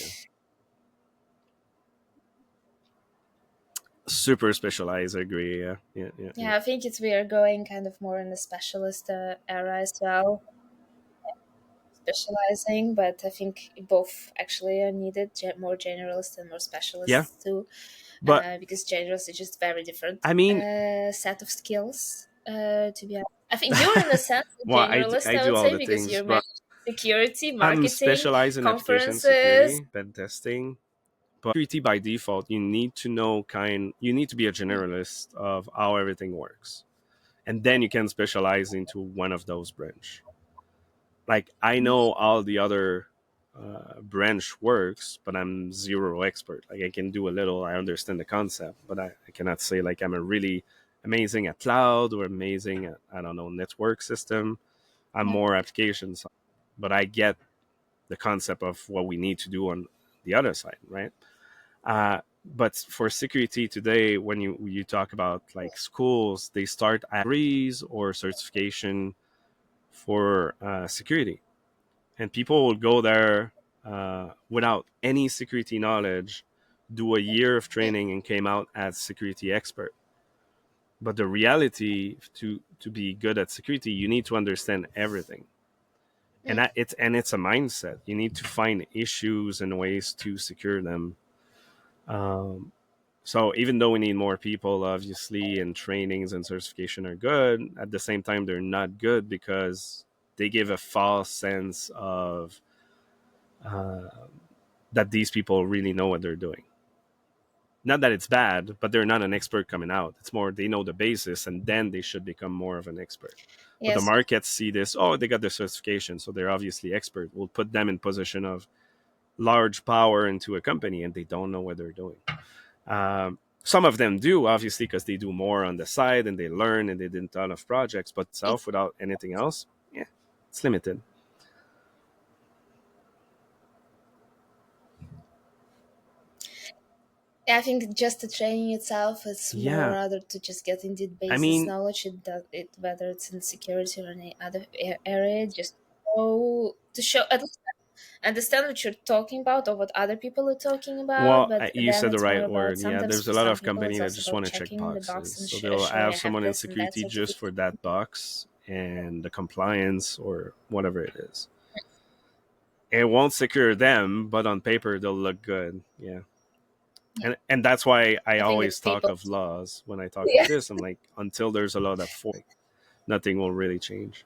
Speaker 1: Yeah. Super specialized. I agree. Yeah, yeah, yeah, yeah.
Speaker 2: Yeah, I think it's we are going kind of more in the specialist era as well, specializing. But I think both actually are needed, more generalists and more
Speaker 1: Yeah,
Speaker 2: specialists too,
Speaker 1: but
Speaker 2: because generalists is just very different
Speaker 1: I mean,
Speaker 2: set of skills. To be honest, I think you're in a sense a
Speaker 1: well,
Speaker 2: generalist.
Speaker 1: I
Speaker 2: I
Speaker 1: do
Speaker 2: would
Speaker 1: all
Speaker 2: say
Speaker 1: the
Speaker 2: because
Speaker 1: things,
Speaker 2: you're
Speaker 1: but
Speaker 2: managing security,
Speaker 1: I'm
Speaker 2: marketing,
Speaker 1: specialized in application
Speaker 2: conferences.
Speaker 1: security, pen testing. But security by default, you need to know you need to be a generalist of how everything works. And then you can specialize into one of those branch. Like I know all the other branch works, but I'm zero expert. Like I can do a little, I understand the concept, but I cannot say like I'm a really amazing at cloud or amazing at, I don't know, network system. I'm
Speaker 2: Yeah.
Speaker 1: more application side, but I get the concept of what we need to do on the other side, right? But for security today, when you talk about like schools, they start at degrees or certification for security, and people will go there without any security knowledge, do a year of training, and came out as security expert. But the reality to be good at security, you need to understand everything, and
Speaker 2: Mm.
Speaker 1: it's a mindset. You need to find issues and ways to secure them. Um, So even though we need more people, obviously, and trainings and certification are good, at the same time they're not good because they give a false sense of uh, that these people really know what they're doing. Not that it's bad, but they're not an expert coming out. It's more they know the basis, and then they should become more of an expert. But the
Speaker 2: Yes.
Speaker 1: markets see this, oh, they got their certification, so they're obviously expert. We'll put them in position of large power into a company, and they don't know what they're doing. Some of them do, obviously, because they do more on the side and they learn and they did a ton of projects, but
Speaker 2: It,
Speaker 1: self without anything else, yeah, it's limited.
Speaker 2: I think just the training itself is more
Speaker 1: Yeah.
Speaker 2: rather to just get indeed
Speaker 1: I
Speaker 2: basis
Speaker 1: mean,
Speaker 2: knowledge. Whether it's in security or any other area, just to show at least understand what you're talking about or what other people are talking about.
Speaker 1: well,
Speaker 2: But
Speaker 1: you
Speaker 2: then
Speaker 1: said the
Speaker 2: it's more
Speaker 1: right
Speaker 2: about
Speaker 1: word. Yeah,
Speaker 2: sometimes
Speaker 1: there's a
Speaker 2: for
Speaker 1: lot
Speaker 2: some
Speaker 1: of
Speaker 2: people it's
Speaker 1: company that
Speaker 2: also
Speaker 1: just
Speaker 2: about
Speaker 1: want to check
Speaker 2: checking the box
Speaker 1: boxes.
Speaker 2: and
Speaker 1: So they'll
Speaker 2: sure I
Speaker 1: have
Speaker 2: have
Speaker 1: someone in
Speaker 2: this and that
Speaker 1: security just for
Speaker 2: certificate.
Speaker 1: that box and the compliance or whatever it is. It won't secure them, but on paper they'll look good. Yeah. And that's why I
Speaker 2: I think
Speaker 1: always
Speaker 2: it's
Speaker 1: talk
Speaker 2: people.
Speaker 1: of laws when I talk of
Speaker 2: Yeah.
Speaker 1: this. I'm like, until there's a law that nothing will really change.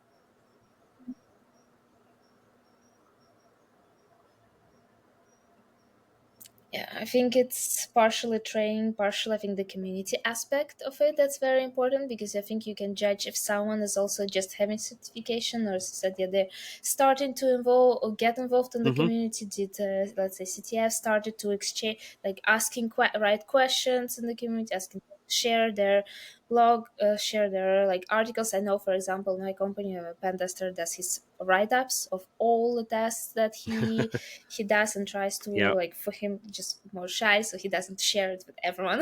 Speaker 2: Yeah, I think it's partially training, partially I think the community aspect of it that's very important because I think you can judge if someone is also just having certification or is that yeah, they're starting to involve or get involved in the
Speaker 1: Mm-hmm.
Speaker 2: community. Did let's say CTF started to exchange like asking right questions in the community, asking people to share their blog, share their like articles. I know, for example, my company, a pen tester, does his write-ups of all the tests that he does and tries to
Speaker 1: Yeah.
Speaker 2: like for him just more shy so he doesn't share it with everyone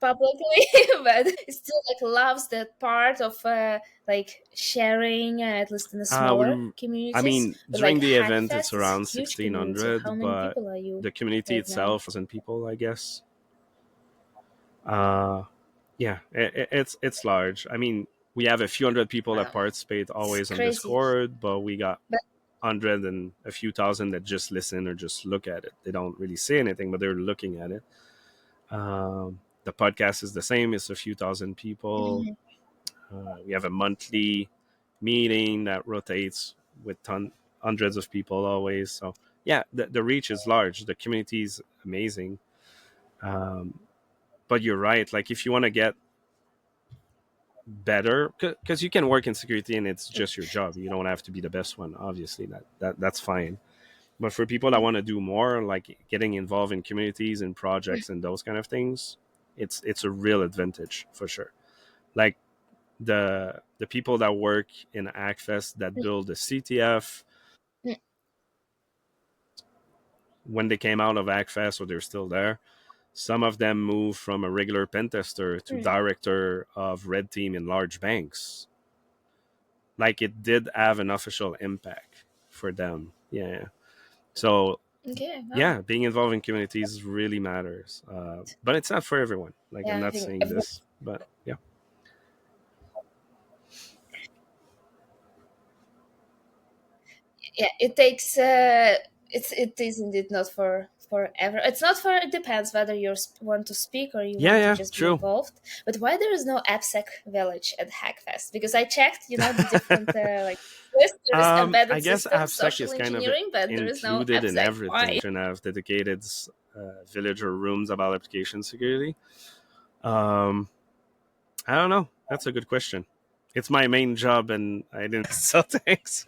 Speaker 2: publicly but he still like loves that part of like sharing at least in the smaller
Speaker 1: I
Speaker 2: communities
Speaker 1: mean,
Speaker 2: but like
Speaker 1: during the event, it's
Speaker 2: Hackfest is a
Speaker 1: around
Speaker 2: huge community. How
Speaker 1: 1,600,
Speaker 2: many
Speaker 1: but
Speaker 2: people are you
Speaker 1: the community
Speaker 2: right now?
Speaker 1: itself, people, I guess. Uh, yeah, it's large. I mean, we have a few hundred people that
Speaker 2: Wow,
Speaker 1: participate
Speaker 2: it's
Speaker 1: always on
Speaker 2: crazy.
Speaker 1: Discord, but we got
Speaker 2: But
Speaker 1: hundred and a few thousand that just listen or just look at it. They don't really say anything, but they're looking at it. The podcast is the same. It's a few thousand people.
Speaker 2: mhm,
Speaker 1: We have a monthly meeting that rotates with hundreds of people always. So yeah, the reach is large. The community is amazing. Um, but you're right. Like if you want to get better, because you can work in security and it's just your job. You don't have to be the best one. Obviously, that's fine. But for people that want to do more, like getting involved in communities and projects and those kind of things, it's a real advantage for sure. Like the people that work in Hackfest that build the CTF
Speaker 2: mhm,
Speaker 1: when they came out of Hackfest or they're still there, some of them moved from a regular pen tester to
Speaker 2: mhm.
Speaker 1: director of red team in large banks. Like it did have an official impact for them. Yeah. So
Speaker 2: Okay, wow.
Speaker 1: yeah, being involved in communities really matters. But it's not for everyone. Like I'm
Speaker 2: Yeah, I
Speaker 1: not
Speaker 2: think
Speaker 1: saying this, but yeah.
Speaker 2: yeah it takes it is indeed not for forever. It's not for it depends whether you want to speak or you
Speaker 1: Yeah,
Speaker 2: want to
Speaker 1: yeah,
Speaker 2: just be
Speaker 1: true.
Speaker 2: involved. But why there is no AppSec village at Hackfest? Because I checked the different like list. There is
Speaker 1: I
Speaker 2: embedded
Speaker 1: guess
Speaker 2: systems,
Speaker 1: AppSec
Speaker 2: social
Speaker 1: is kind of
Speaker 2: engineering, but there is no
Speaker 1: included in
Speaker 2: AppSec. Why?
Speaker 1: everything. Have dedicated village or rooms about application security. Um, I don't know. That's a good question. It's my main job, and I didn't. So thanks.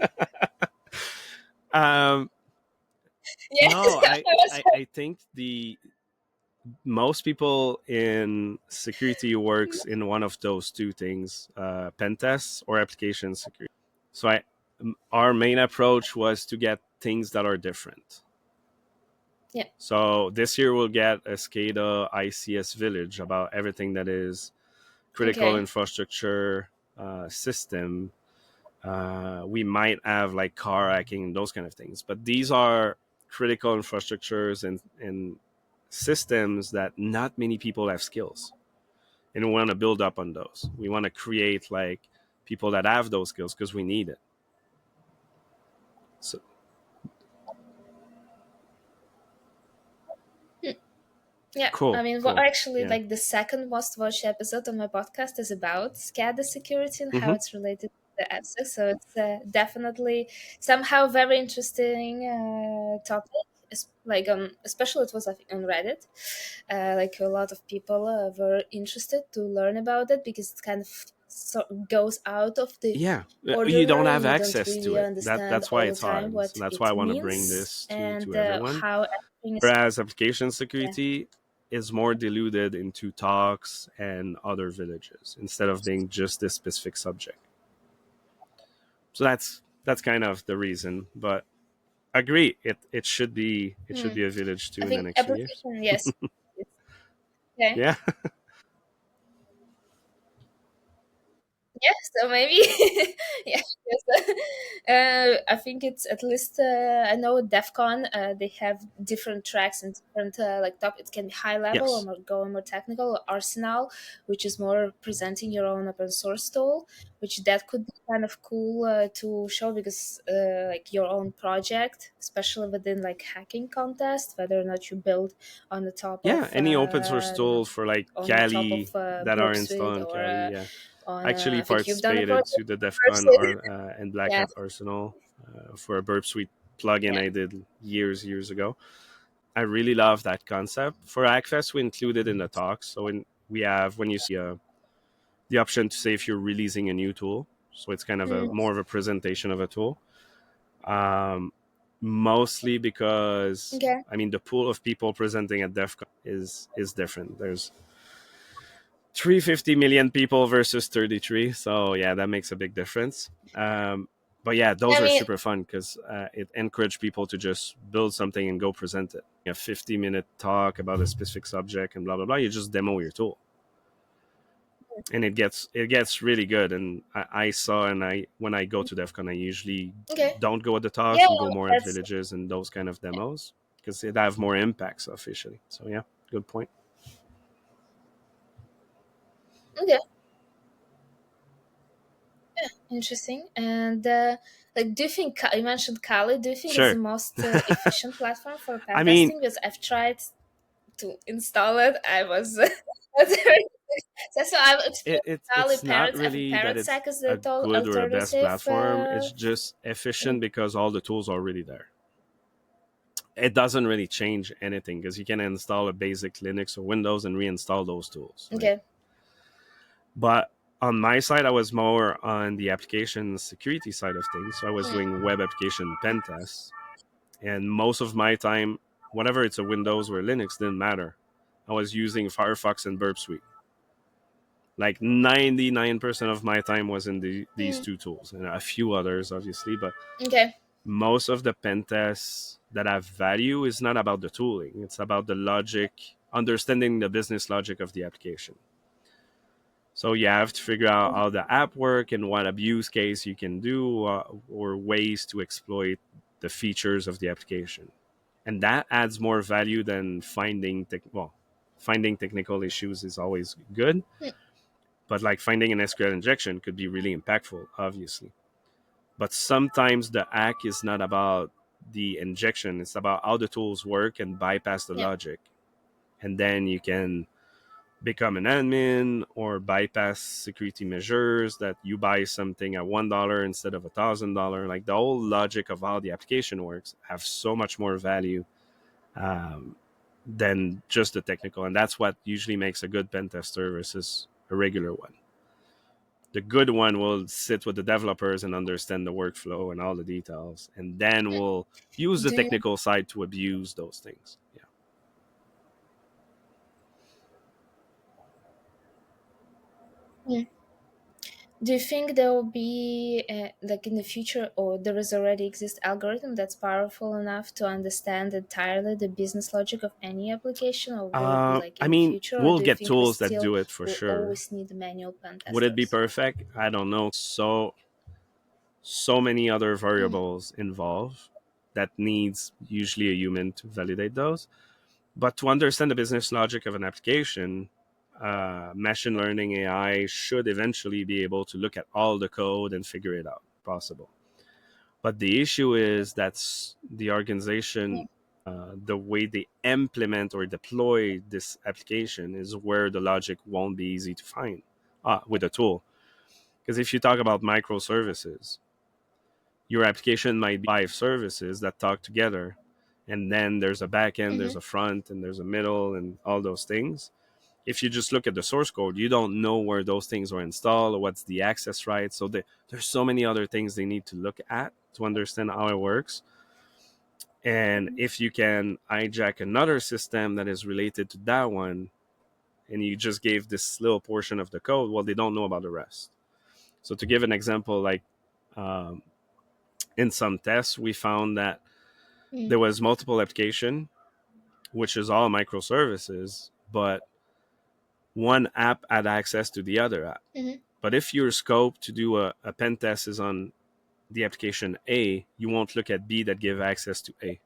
Speaker 1: um,
Speaker 2: Yes.
Speaker 1: no,
Speaker 2: I was
Speaker 1: I think the most people in security works in one of those two things: pen tests or application security. So our main approach was to get things that are different.
Speaker 2: yeah.
Speaker 1: So this year we'll get a SCADA ICS village about everything that is critical
Speaker 2: Okay.
Speaker 1: infrastructure system. We might have like car hacking and those kind of things, but these are critical infrastructures and systems that not many people have skills, and we want to build up on those. We want to create like people that have those skills because we need it. So
Speaker 2: Yeah, I
Speaker 1: Cool,
Speaker 2: mean, what
Speaker 1: cool.
Speaker 2: actually,
Speaker 1: Yeah.
Speaker 2: like the second most watched episode of my podcast is about SCADA security and how
Speaker 1: Hmm.
Speaker 2: it's related to the AppSec. So it's definitely somehow very interesting topic. Like especially it was I think, on Reddit. Like a lot of people were interested to learn about it because it kind of goes out of the
Speaker 1: Yeah, you don't
Speaker 2: ordinary.
Speaker 1: have
Speaker 2: You don't
Speaker 1: access to
Speaker 2: really
Speaker 1: it.
Speaker 2: understand
Speaker 1: That's why
Speaker 2: all the
Speaker 1: it's
Speaker 2: time
Speaker 1: hard.
Speaker 2: what
Speaker 1: So that's why I
Speaker 2: it
Speaker 1: want to bring
Speaker 2: means
Speaker 1: this
Speaker 2: and
Speaker 1: to everyone.
Speaker 2: how everything is.
Speaker 1: Whereas application
Speaker 2: Yeah.
Speaker 1: security is more diluted into talks and other villages instead of being just this specific subject. So that's kind of the reason. But agree, it should
Speaker 2: Hmm.
Speaker 1: be a village too
Speaker 2: I
Speaker 1: in the
Speaker 2: think
Speaker 1: next few years.
Speaker 2: application, yes. Okay.
Speaker 1: Yeah.
Speaker 2: Yeah, so maybe yeah, yes. I think it's at least I know DefCon they have different tracks and different like top. It can be high level or
Speaker 1: Yes.
Speaker 2: more, go more technical. Arsenal, which is more presenting your own open source tool, which that could be kind of cool to show because like your own project, especially within like hacking contest, whether or not you build on the top
Speaker 1: Yeah.
Speaker 2: of
Speaker 1: Any open source tools for like
Speaker 2: on the top of
Speaker 1: Kali that are
Speaker 2: Burp
Speaker 1: installed
Speaker 2: Suite
Speaker 1: on
Speaker 2: or
Speaker 1: Kali. Yeah.
Speaker 2: on
Speaker 1: I actually
Speaker 2: I think you've done a
Speaker 1: participated
Speaker 2: project
Speaker 1: to the DEF CON
Speaker 2: person.
Speaker 1: and Black
Speaker 2: Yeah.
Speaker 1: Hat Arsenal for a Burp Suite plugin
Speaker 2: Yeah.
Speaker 1: I did years ago. I really love that concept. For Hackfest, we included in the talks. So we have when you see the option to say if you're releasing a new tool. So it's kind of a
Speaker 2: Mm,
Speaker 1: more of a presentation of a tool. Um, Mostly because
Speaker 2: okay.
Speaker 1: I mean the pool of people presenting at DEF CON is different. There's 350 million people versus 33, so yeah, that makes a big difference. But yeah, those
Speaker 2: I
Speaker 1: are
Speaker 2: mean,
Speaker 1: super fun because it encouraged people to just build something and go present it. A 50-minute talk about a specific subject and blah blah blah. You just demo your tool, and it gets really good. And I saw, and I when I go to DEF CON, I usually
Speaker 2: okay.
Speaker 1: don't go at the talks
Speaker 2: Yeah,
Speaker 1: and go more at
Speaker 2: that's
Speaker 1: villages and those kind of demos because it have more impacts officially. So yeah, good point.
Speaker 2: okay. Interesting. And like, do you think you mentioned Kali? Do you think it's the
Speaker 1: Sure.
Speaker 2: most efficient platform for pen
Speaker 1: I mean,
Speaker 2: testing? Because I've tried to install it. I was was very- so I've explored Kali
Speaker 1: it's not
Speaker 2: Parrot. I think
Speaker 1: really that it's
Speaker 2: ParrotSec is
Speaker 1: a
Speaker 2: the
Speaker 1: good or a best
Speaker 2: alternative.
Speaker 1: platform. It's just efficient because all the tools are already there. It doesn't really change anything because you can install a basic Linux or Windows and reinstall those tools, right?
Speaker 2: Okay.
Speaker 1: But on my side, I was more on the application security side of things. So I was
Speaker 2: Mm,
Speaker 1: doing web application pen tests, and most of my time, whatever it's a Windows or Linux, didn't matter. I was using Firefox and Burp Suite. Like 99% of my time was in these
Speaker 2: mm,
Speaker 1: two tools and a few others obviously, but
Speaker 2: okay.
Speaker 1: most of the pen tests that have value is not about the tooling, it's about the logic, understanding the business logic of the application. So you have to figure out how the app work and what abuse case you can do, or ways to exploit the features of the application, and that adds more value than finding technical issues is always good,
Speaker 2: Mm,
Speaker 1: but like finding an SQL injection could be really impactful, obviously. But sometimes the hack is not about the injection, it's about how the tools work and bypass the
Speaker 2: yeah.
Speaker 1: logic. And then you can become an admin or bypass security measures that you buy something at $1 instead of $1,000. Like the whole logic of how the application works have so much more value um, than just the technical. And that's what usually makes a good pen tester versus a regular one. The good one will sit with the developers and understand the workflow and all the details, and then will use the
Speaker 2: Do you,
Speaker 1: technical side to abuse those things. Yeah.
Speaker 2: mm. Do you think there will be like in the future, or there is already exist algorithm that's powerful enough to understand entirely the business logic of any application, or will it be like
Speaker 1: I
Speaker 2: in the
Speaker 1: mean,
Speaker 2: future, or
Speaker 1: we'll
Speaker 2: do you
Speaker 1: get
Speaker 2: think we
Speaker 1: tools that
Speaker 2: still
Speaker 1: do it for
Speaker 2: will
Speaker 1: sure.
Speaker 2: always need manual pen
Speaker 1: Would it be
Speaker 2: testers?
Speaker 1: perfect? I don't know. So many other
Speaker 2: Mm,
Speaker 1: variables involved that needs usually a human to validate those. But to understand the business logic of an application, machine learning AI should eventually be able to look at all the code and figure it out. Possible. But the issue is that the organization
Speaker 2: mm,
Speaker 1: the way they implement or deploy this application is where the logic won't be easy to find with a tool. Because if you talk about microservices, your application might be 5 services that talk together, and then there's a back end,
Speaker 2: Mm-hmm.
Speaker 1: there's a front, and there's a middle, and all those things. If you just look at the source code, you don't know where those things are installed or what's the access right. So there's so many other things they need to look at to understand how it works. And if you can hijack another system that is related to that one, and you just gave this little portion of the code, well, they don't know about the rest. So to give an example, like um, in some tests, we found that there was multiple application, which is all microservices, but one app had access to the other app.
Speaker 2: Mm-hmm.
Speaker 1: But if your scope to do a pen test is on the application A, you won't look at B that give access to A.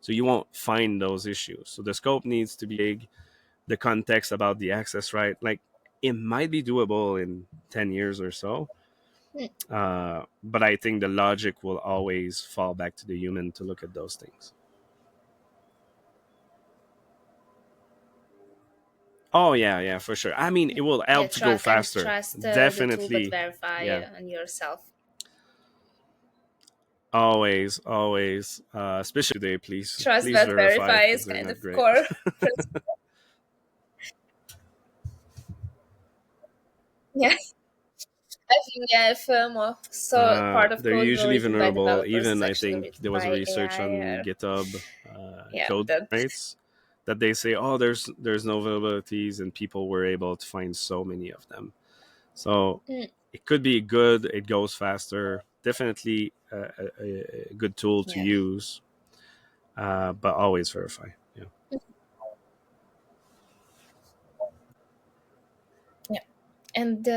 Speaker 1: So you won't find those issues. So the scope needs to be big. The context about the access right, like it might be doable in 10 years or so. But I think the logic will always fall back to the human to look at those things. Oh yeah, yeah, for sure. I mean, it will
Speaker 2: Yeah,
Speaker 1: help to go
Speaker 2: trust and
Speaker 1: faster.
Speaker 2: trust the tool, but
Speaker 1: Definitely.
Speaker 2: verify
Speaker 1: Yeah.
Speaker 2: on yourself.
Speaker 1: Always, always. Especially today,
Speaker 2: Trust
Speaker 1: please
Speaker 2: but
Speaker 1: verify
Speaker 2: verify is
Speaker 1: because they're
Speaker 2: kind
Speaker 1: not
Speaker 2: of
Speaker 1: great.
Speaker 2: core principle. Yeah, I think yeah, if so part of
Speaker 1: They're
Speaker 2: code is
Speaker 1: usually
Speaker 2: written by
Speaker 1: vulnerable.
Speaker 2: developers is
Speaker 1: Even I
Speaker 2: actually
Speaker 1: think
Speaker 2: written
Speaker 1: there was a
Speaker 2: by
Speaker 1: research
Speaker 2: AI.
Speaker 1: on
Speaker 2: Or,
Speaker 1: GitHub
Speaker 2: yeah,
Speaker 1: code
Speaker 2: that.
Speaker 1: rates that they say, oh, there's no vulnerabilities, and people were able to find so many of them. So
Speaker 2: Mm,
Speaker 1: it could be good. It goes faster. Definitely a good tool to
Speaker 2: yeah,
Speaker 1: use, but always verify. Yeah.
Speaker 2: yeah. And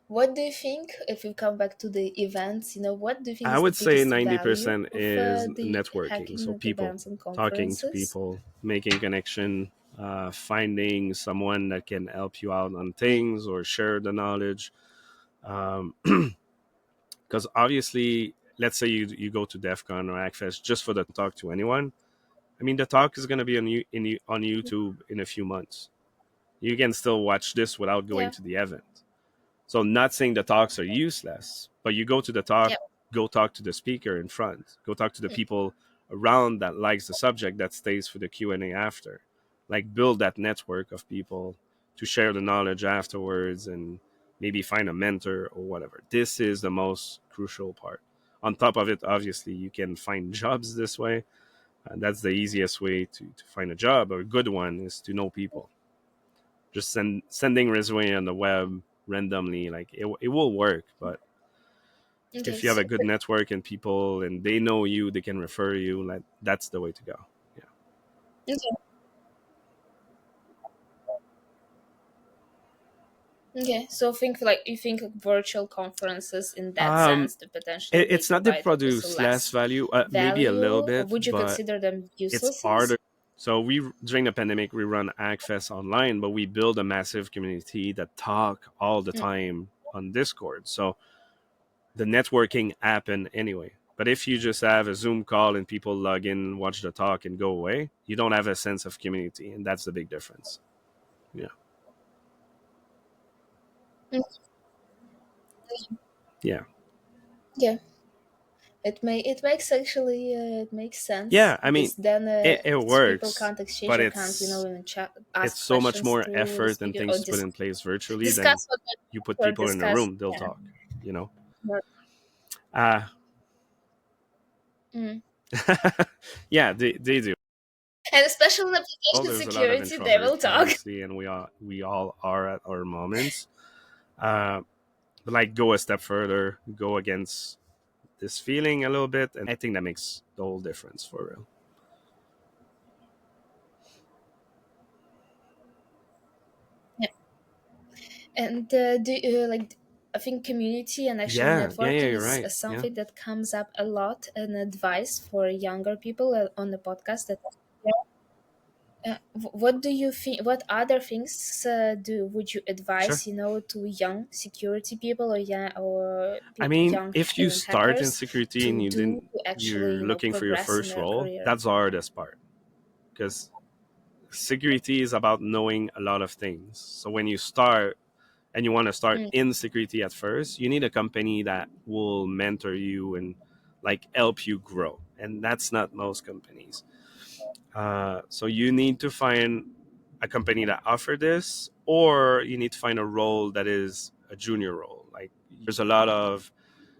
Speaker 2: what do you think, if we come back to the events, what do you think
Speaker 1: I
Speaker 2: is the
Speaker 1: would say
Speaker 2: biggest value
Speaker 1: 90%
Speaker 2: of
Speaker 1: is
Speaker 2: the
Speaker 1: networking. So
Speaker 2: hacking
Speaker 1: people
Speaker 2: events and
Speaker 1: talking to
Speaker 2: conferences?
Speaker 1: people, making connection, finding someone that can help you out on
Speaker 2: Mm,
Speaker 1: things or share the knowledge. Because obviously, let's say you go to DEF CON or Hackfest just for the talk to anyone. I mean, the talk is going to be on YouTube in a few months. You can still watch this without going
Speaker 2: yeah,
Speaker 1: to the event. So not saying the talks are useless, but you go to the talk,
Speaker 2: yeah,
Speaker 1: go talk to the speaker in front, go talk to the
Speaker 2: mm,
Speaker 1: people around that likes the subject that stays for the Q&A after. Like build that network of people to share the knowledge afterwards and maybe find a mentor or whatever. This is the most crucial part. On top of it, obviously, you can find jobs this way. And that's the easiest way to find a job. A good one is to know people. Just sending resume on the web randomly, like it will work, but
Speaker 2: okay,
Speaker 1: if you have a
Speaker 2: so
Speaker 1: good network and people and they know you, they can refer you, like that's the way to go. Yeah.
Speaker 2: okay, okay, so think like you think virtual conferences in that
Speaker 1: um
Speaker 2: sense, the potential they
Speaker 1: it's not to
Speaker 2: provide also
Speaker 1: produce less
Speaker 2: less
Speaker 1: value, maybe a little
Speaker 2: value, or
Speaker 1: bit,
Speaker 2: would you
Speaker 1: but
Speaker 2: consider them
Speaker 1: it's
Speaker 2: useless?
Speaker 1: harder. So we during the pandemic we run Hackfest online, but we build a massive community that talk all the
Speaker 2: Mm,
Speaker 1: time on Discord. So the networking happen anyway. But if you just have a Zoom call and people log in, watch the talk, and go away, you don't have a sense of community, and that's the big difference. Yeah,
Speaker 2: mm,
Speaker 1: yeah,
Speaker 2: yeah, it makes actually it makes sense
Speaker 1: yeah. I mean,
Speaker 2: because then
Speaker 1: it
Speaker 2: people
Speaker 1: works,
Speaker 2: can't exchange
Speaker 1: but
Speaker 2: accounts, even
Speaker 1: it's
Speaker 2: ask
Speaker 1: so much
Speaker 2: questions
Speaker 1: more
Speaker 2: to the
Speaker 1: effort and
Speaker 2: speaker
Speaker 1: things
Speaker 2: or
Speaker 1: to put in place virtually than
Speaker 2: discuss what
Speaker 1: you put
Speaker 2: or
Speaker 1: people in a
Speaker 2: discuss.
Speaker 1: room. They'll
Speaker 2: Yeah.
Speaker 1: talk. You know.
Speaker 2: More-
Speaker 1: Uh
Speaker 2: mm.
Speaker 1: yeah, they do.
Speaker 2: And especially in
Speaker 1: Well,
Speaker 2: application
Speaker 1: there's a lot of
Speaker 2: security, they will
Speaker 1: introverts,
Speaker 2: talk.
Speaker 1: obviously, and we all are at our moments. Uh, but like, go a step further, go against this feeling a little bit, and I think that makes the whole difference for real.
Speaker 2: Yeah. And I think community and actually
Speaker 1: Yeah, yeah, yeah.
Speaker 2: networking
Speaker 1: You're
Speaker 2: is
Speaker 1: right. Yeah.
Speaker 2: something that comes up a lot in advice for younger people on the podcast. That what do you think? What other things do would you
Speaker 1: Sure.
Speaker 2: advise? To young security people or
Speaker 1: I mean,
Speaker 2: young
Speaker 1: if you start in
Speaker 2: hackers
Speaker 1: security and
Speaker 2: to do to actually
Speaker 1: you're looking for your
Speaker 2: progress in
Speaker 1: first
Speaker 2: their
Speaker 1: role,
Speaker 2: career.
Speaker 1: that's the hardest part. because security is about knowing a lot of things. So when you start and you want to start
Speaker 2: Mm,
Speaker 1: in security at first, you need a company that will mentor you and like help you grow. And that's not most companies. So you need to find a company that offer this, or you need to find a role that is a junior role. Like there's a lot of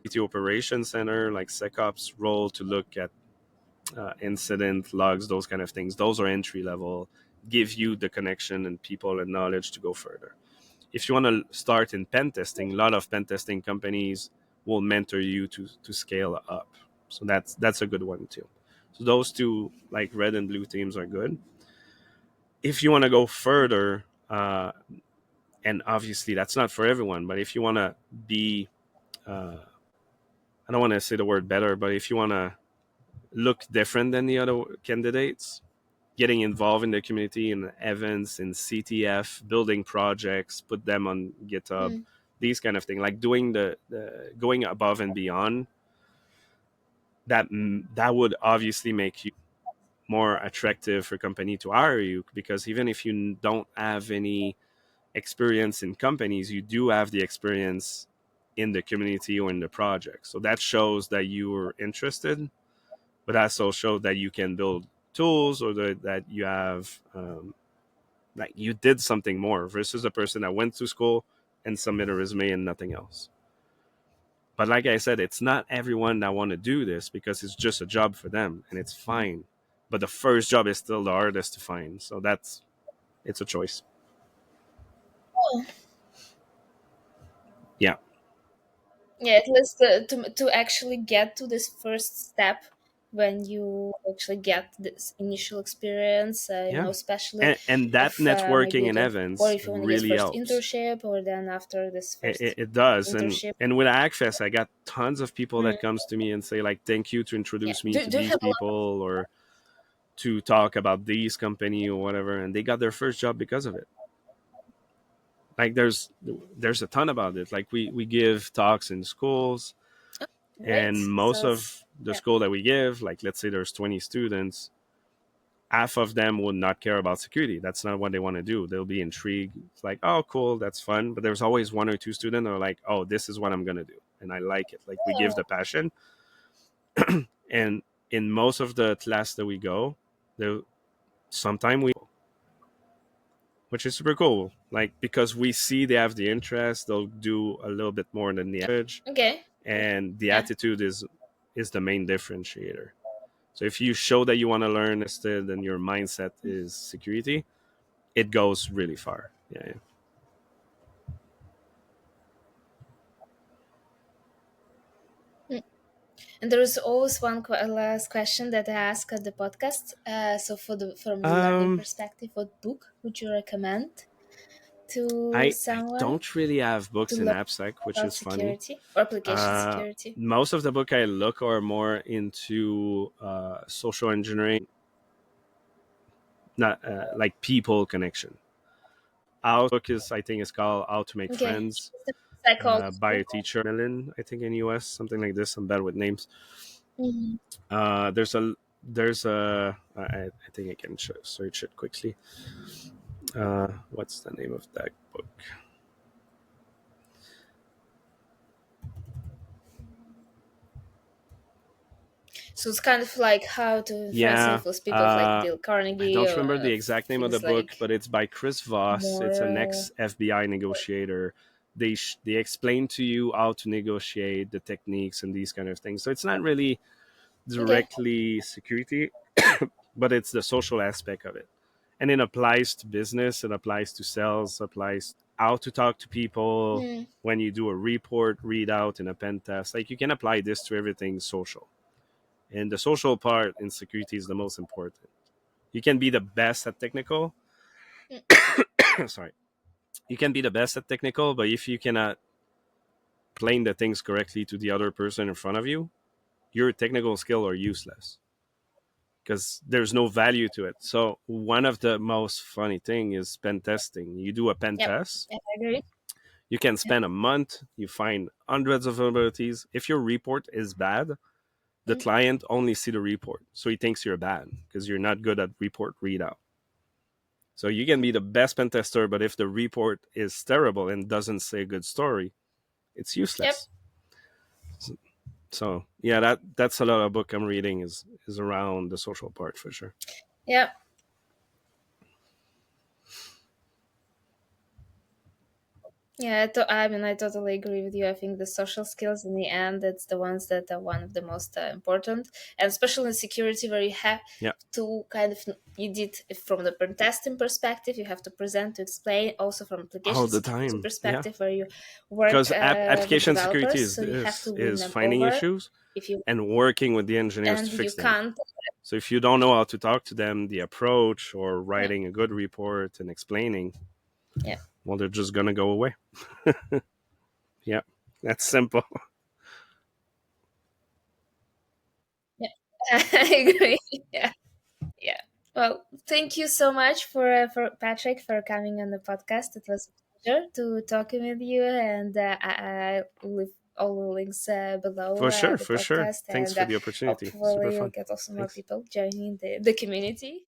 Speaker 1: security operations center, like SecOps role to look at incident logs, those kind of things. Those are entry level, give you the connection and people and knowledge to go further. If you want to start in pen testing, a lot of pen testing companies will mentor you to scale up. So that's a good one too. So those two, like red and blue teams, are good. If you want to go further, and obviously that's not for everyone, but if you want to be, I don't want to say the word better, but if you want to look different than the other candidates, getting involved in the community in events in CTF, building projects, put them on GitHub,
Speaker 2: mm,
Speaker 1: these kind of things, like doing the going above and beyond. That would obviously make you more attractive for company to hire you, because even if you don't have any experience in companies, you do have the experience in the community or in the project. So that shows that you are interested, but also shows that you can build tools, or that you have like you did something more versus a person that went to school and submit a resume and nothing else. But like I said, it's not everyone that want to do this because it's just a job for them and it's fine. But the first job is still the hardest to find. So that's it's a choice.
Speaker 2: oh,
Speaker 1: Yeah.
Speaker 2: yeah, at least to actually get to this first step when you actually get this initial experience,
Speaker 1: Yeah.
Speaker 2: especially
Speaker 1: And that
Speaker 2: if maybe
Speaker 1: networking
Speaker 2: you
Speaker 1: in
Speaker 2: don't, or
Speaker 1: events
Speaker 2: if you want to get
Speaker 1: really
Speaker 2: first
Speaker 1: helps.
Speaker 2: internship, or then after this first
Speaker 1: It does.
Speaker 2: internship.
Speaker 1: And with Hackfest, I got tons of people
Speaker 2: Mm,
Speaker 1: that comes to me and say like, thank you to
Speaker 2: yeah.
Speaker 1: introduce me
Speaker 2: Do,
Speaker 1: to
Speaker 2: do you
Speaker 1: these
Speaker 2: have a
Speaker 1: people, or to talk about these company or whatever, and they got their first job because of it. Like there's a ton about it. Like we give talks in schools,
Speaker 2: great?
Speaker 1: and most
Speaker 2: So it's
Speaker 1: of the
Speaker 2: yeah.
Speaker 1: school that we give, like let's say there's 20 students, half of them would not care about security. That's not what they want to do. They'll be intrigued. It's like, oh cool, that's fun. But there's always one or two students that are like, oh, this is what I'm gonna do. And I like it. Like we give the passion. And in most of the class that we go, there sometimes we, which is super cool. Like because we see they have the interest, they'll do a little bit more than the average,
Speaker 2: Okay.
Speaker 1: and the
Speaker 2: Yeah.
Speaker 1: attitude is the main differentiator. So if you show that you want to learn instead, and your mindset is security, it goes really far. Yeah, yeah.
Speaker 2: Mm. And there is always one last question that I ask at the podcast. So, from the learning
Speaker 1: Um,
Speaker 2: perspective, what book would you recommend to
Speaker 1: I
Speaker 2: someone
Speaker 1: don't really have
Speaker 2: to
Speaker 1: books in
Speaker 2: learn
Speaker 1: AppSec, which
Speaker 2: about
Speaker 1: is funny.
Speaker 2: security or application security?
Speaker 1: Most of the book I look are more into social engineering, not like people connection. Our book is, I think, is called "How to Make
Speaker 2: Okay.
Speaker 1: Friends" by
Speaker 2: Psychology.
Speaker 1: a teacher Millen, I think in US, something like this. I'm bad with names.
Speaker 2: Mhm.
Speaker 1: I think I can search it quickly. What's the name of that book?
Speaker 2: So it's kind of like how to influence and
Speaker 1: Yeah,
Speaker 2: influence people, like Dale
Speaker 1: I
Speaker 2: Carnegie,
Speaker 1: don't
Speaker 2: or
Speaker 1: remember the exact name of the
Speaker 2: things
Speaker 1: book,
Speaker 2: like
Speaker 1: but it's by Chris Voss. It's an
Speaker 2: more.
Speaker 1: ex FBI negotiator. They explain to you how to negotiate, the techniques and these kind of things. So it's not really
Speaker 2: Okay.
Speaker 1: directly security, but it's the social aspect of it. And it applies to business, it applies to sales, applies how to talk to people
Speaker 2: Hmm.
Speaker 1: when you do a report readout in a pen test. Like you can apply this to everything social. And the social part in security is the most important. You can be the best at technical. Sorry. You can be the best at technical, but if you cannot explain the things correctly to the other person in front of you, your technical skill are useless because there's no value to it. So one of the most funny thing is pen testing. You do a pen
Speaker 2: Yep.
Speaker 1: test,
Speaker 2: Yeah, I agree.
Speaker 1: you can spend a month, you find hundreds of vulnerabilities. If your report is bad, the client only see the report, so he thinks you're bad because you're not good at report readout. So you can be the best pen tester, but if the report is terrible and doesn't say a good story, it's
Speaker 2: Yep.
Speaker 1: useless. So yeah, that's a lot of book I'm reading is around the social part for sure.
Speaker 2: Yeah. Yeah, I mean, I totally agree with you. I think the social skills in the end, that's the ones that are one of the most important, and especially in security, where you have
Speaker 1: Yeah,
Speaker 2: to kind of, you did from the pen testing perspective, you have to present to explain, also from
Speaker 1: all
Speaker 2: application
Speaker 1: the
Speaker 2: security
Speaker 1: time. Yeah,
Speaker 2: perspective, where you work
Speaker 1: because
Speaker 2: with
Speaker 1: application security
Speaker 2: developers,
Speaker 1: is
Speaker 2: so you have
Speaker 1: this
Speaker 2: to win
Speaker 1: is
Speaker 2: them
Speaker 1: finding
Speaker 2: over.
Speaker 1: issues
Speaker 2: If you
Speaker 1: and working with the engineers to
Speaker 2: and you
Speaker 1: fix them.
Speaker 2: can't,
Speaker 1: So if you don't know how to talk to them, the approach or
Speaker 2: yeah,
Speaker 1: writing a good report and explaining,
Speaker 2: yeah,
Speaker 1: well, they're just gonna go away. Yeah, that's simple.
Speaker 2: yeah. I agree. Yeah. Yeah. Well, thank you so much for Patrick for coming on the podcast. It was a pleasure to talking with you, and I leave all the links below
Speaker 1: For sure,
Speaker 2: the
Speaker 1: for sure.
Speaker 2: podcast,
Speaker 1: Thanks
Speaker 2: and
Speaker 1: for the opportunity. Super
Speaker 2: hopefully we'll
Speaker 1: fun.
Speaker 2: get also more
Speaker 1: Thanks.
Speaker 2: people joining the community.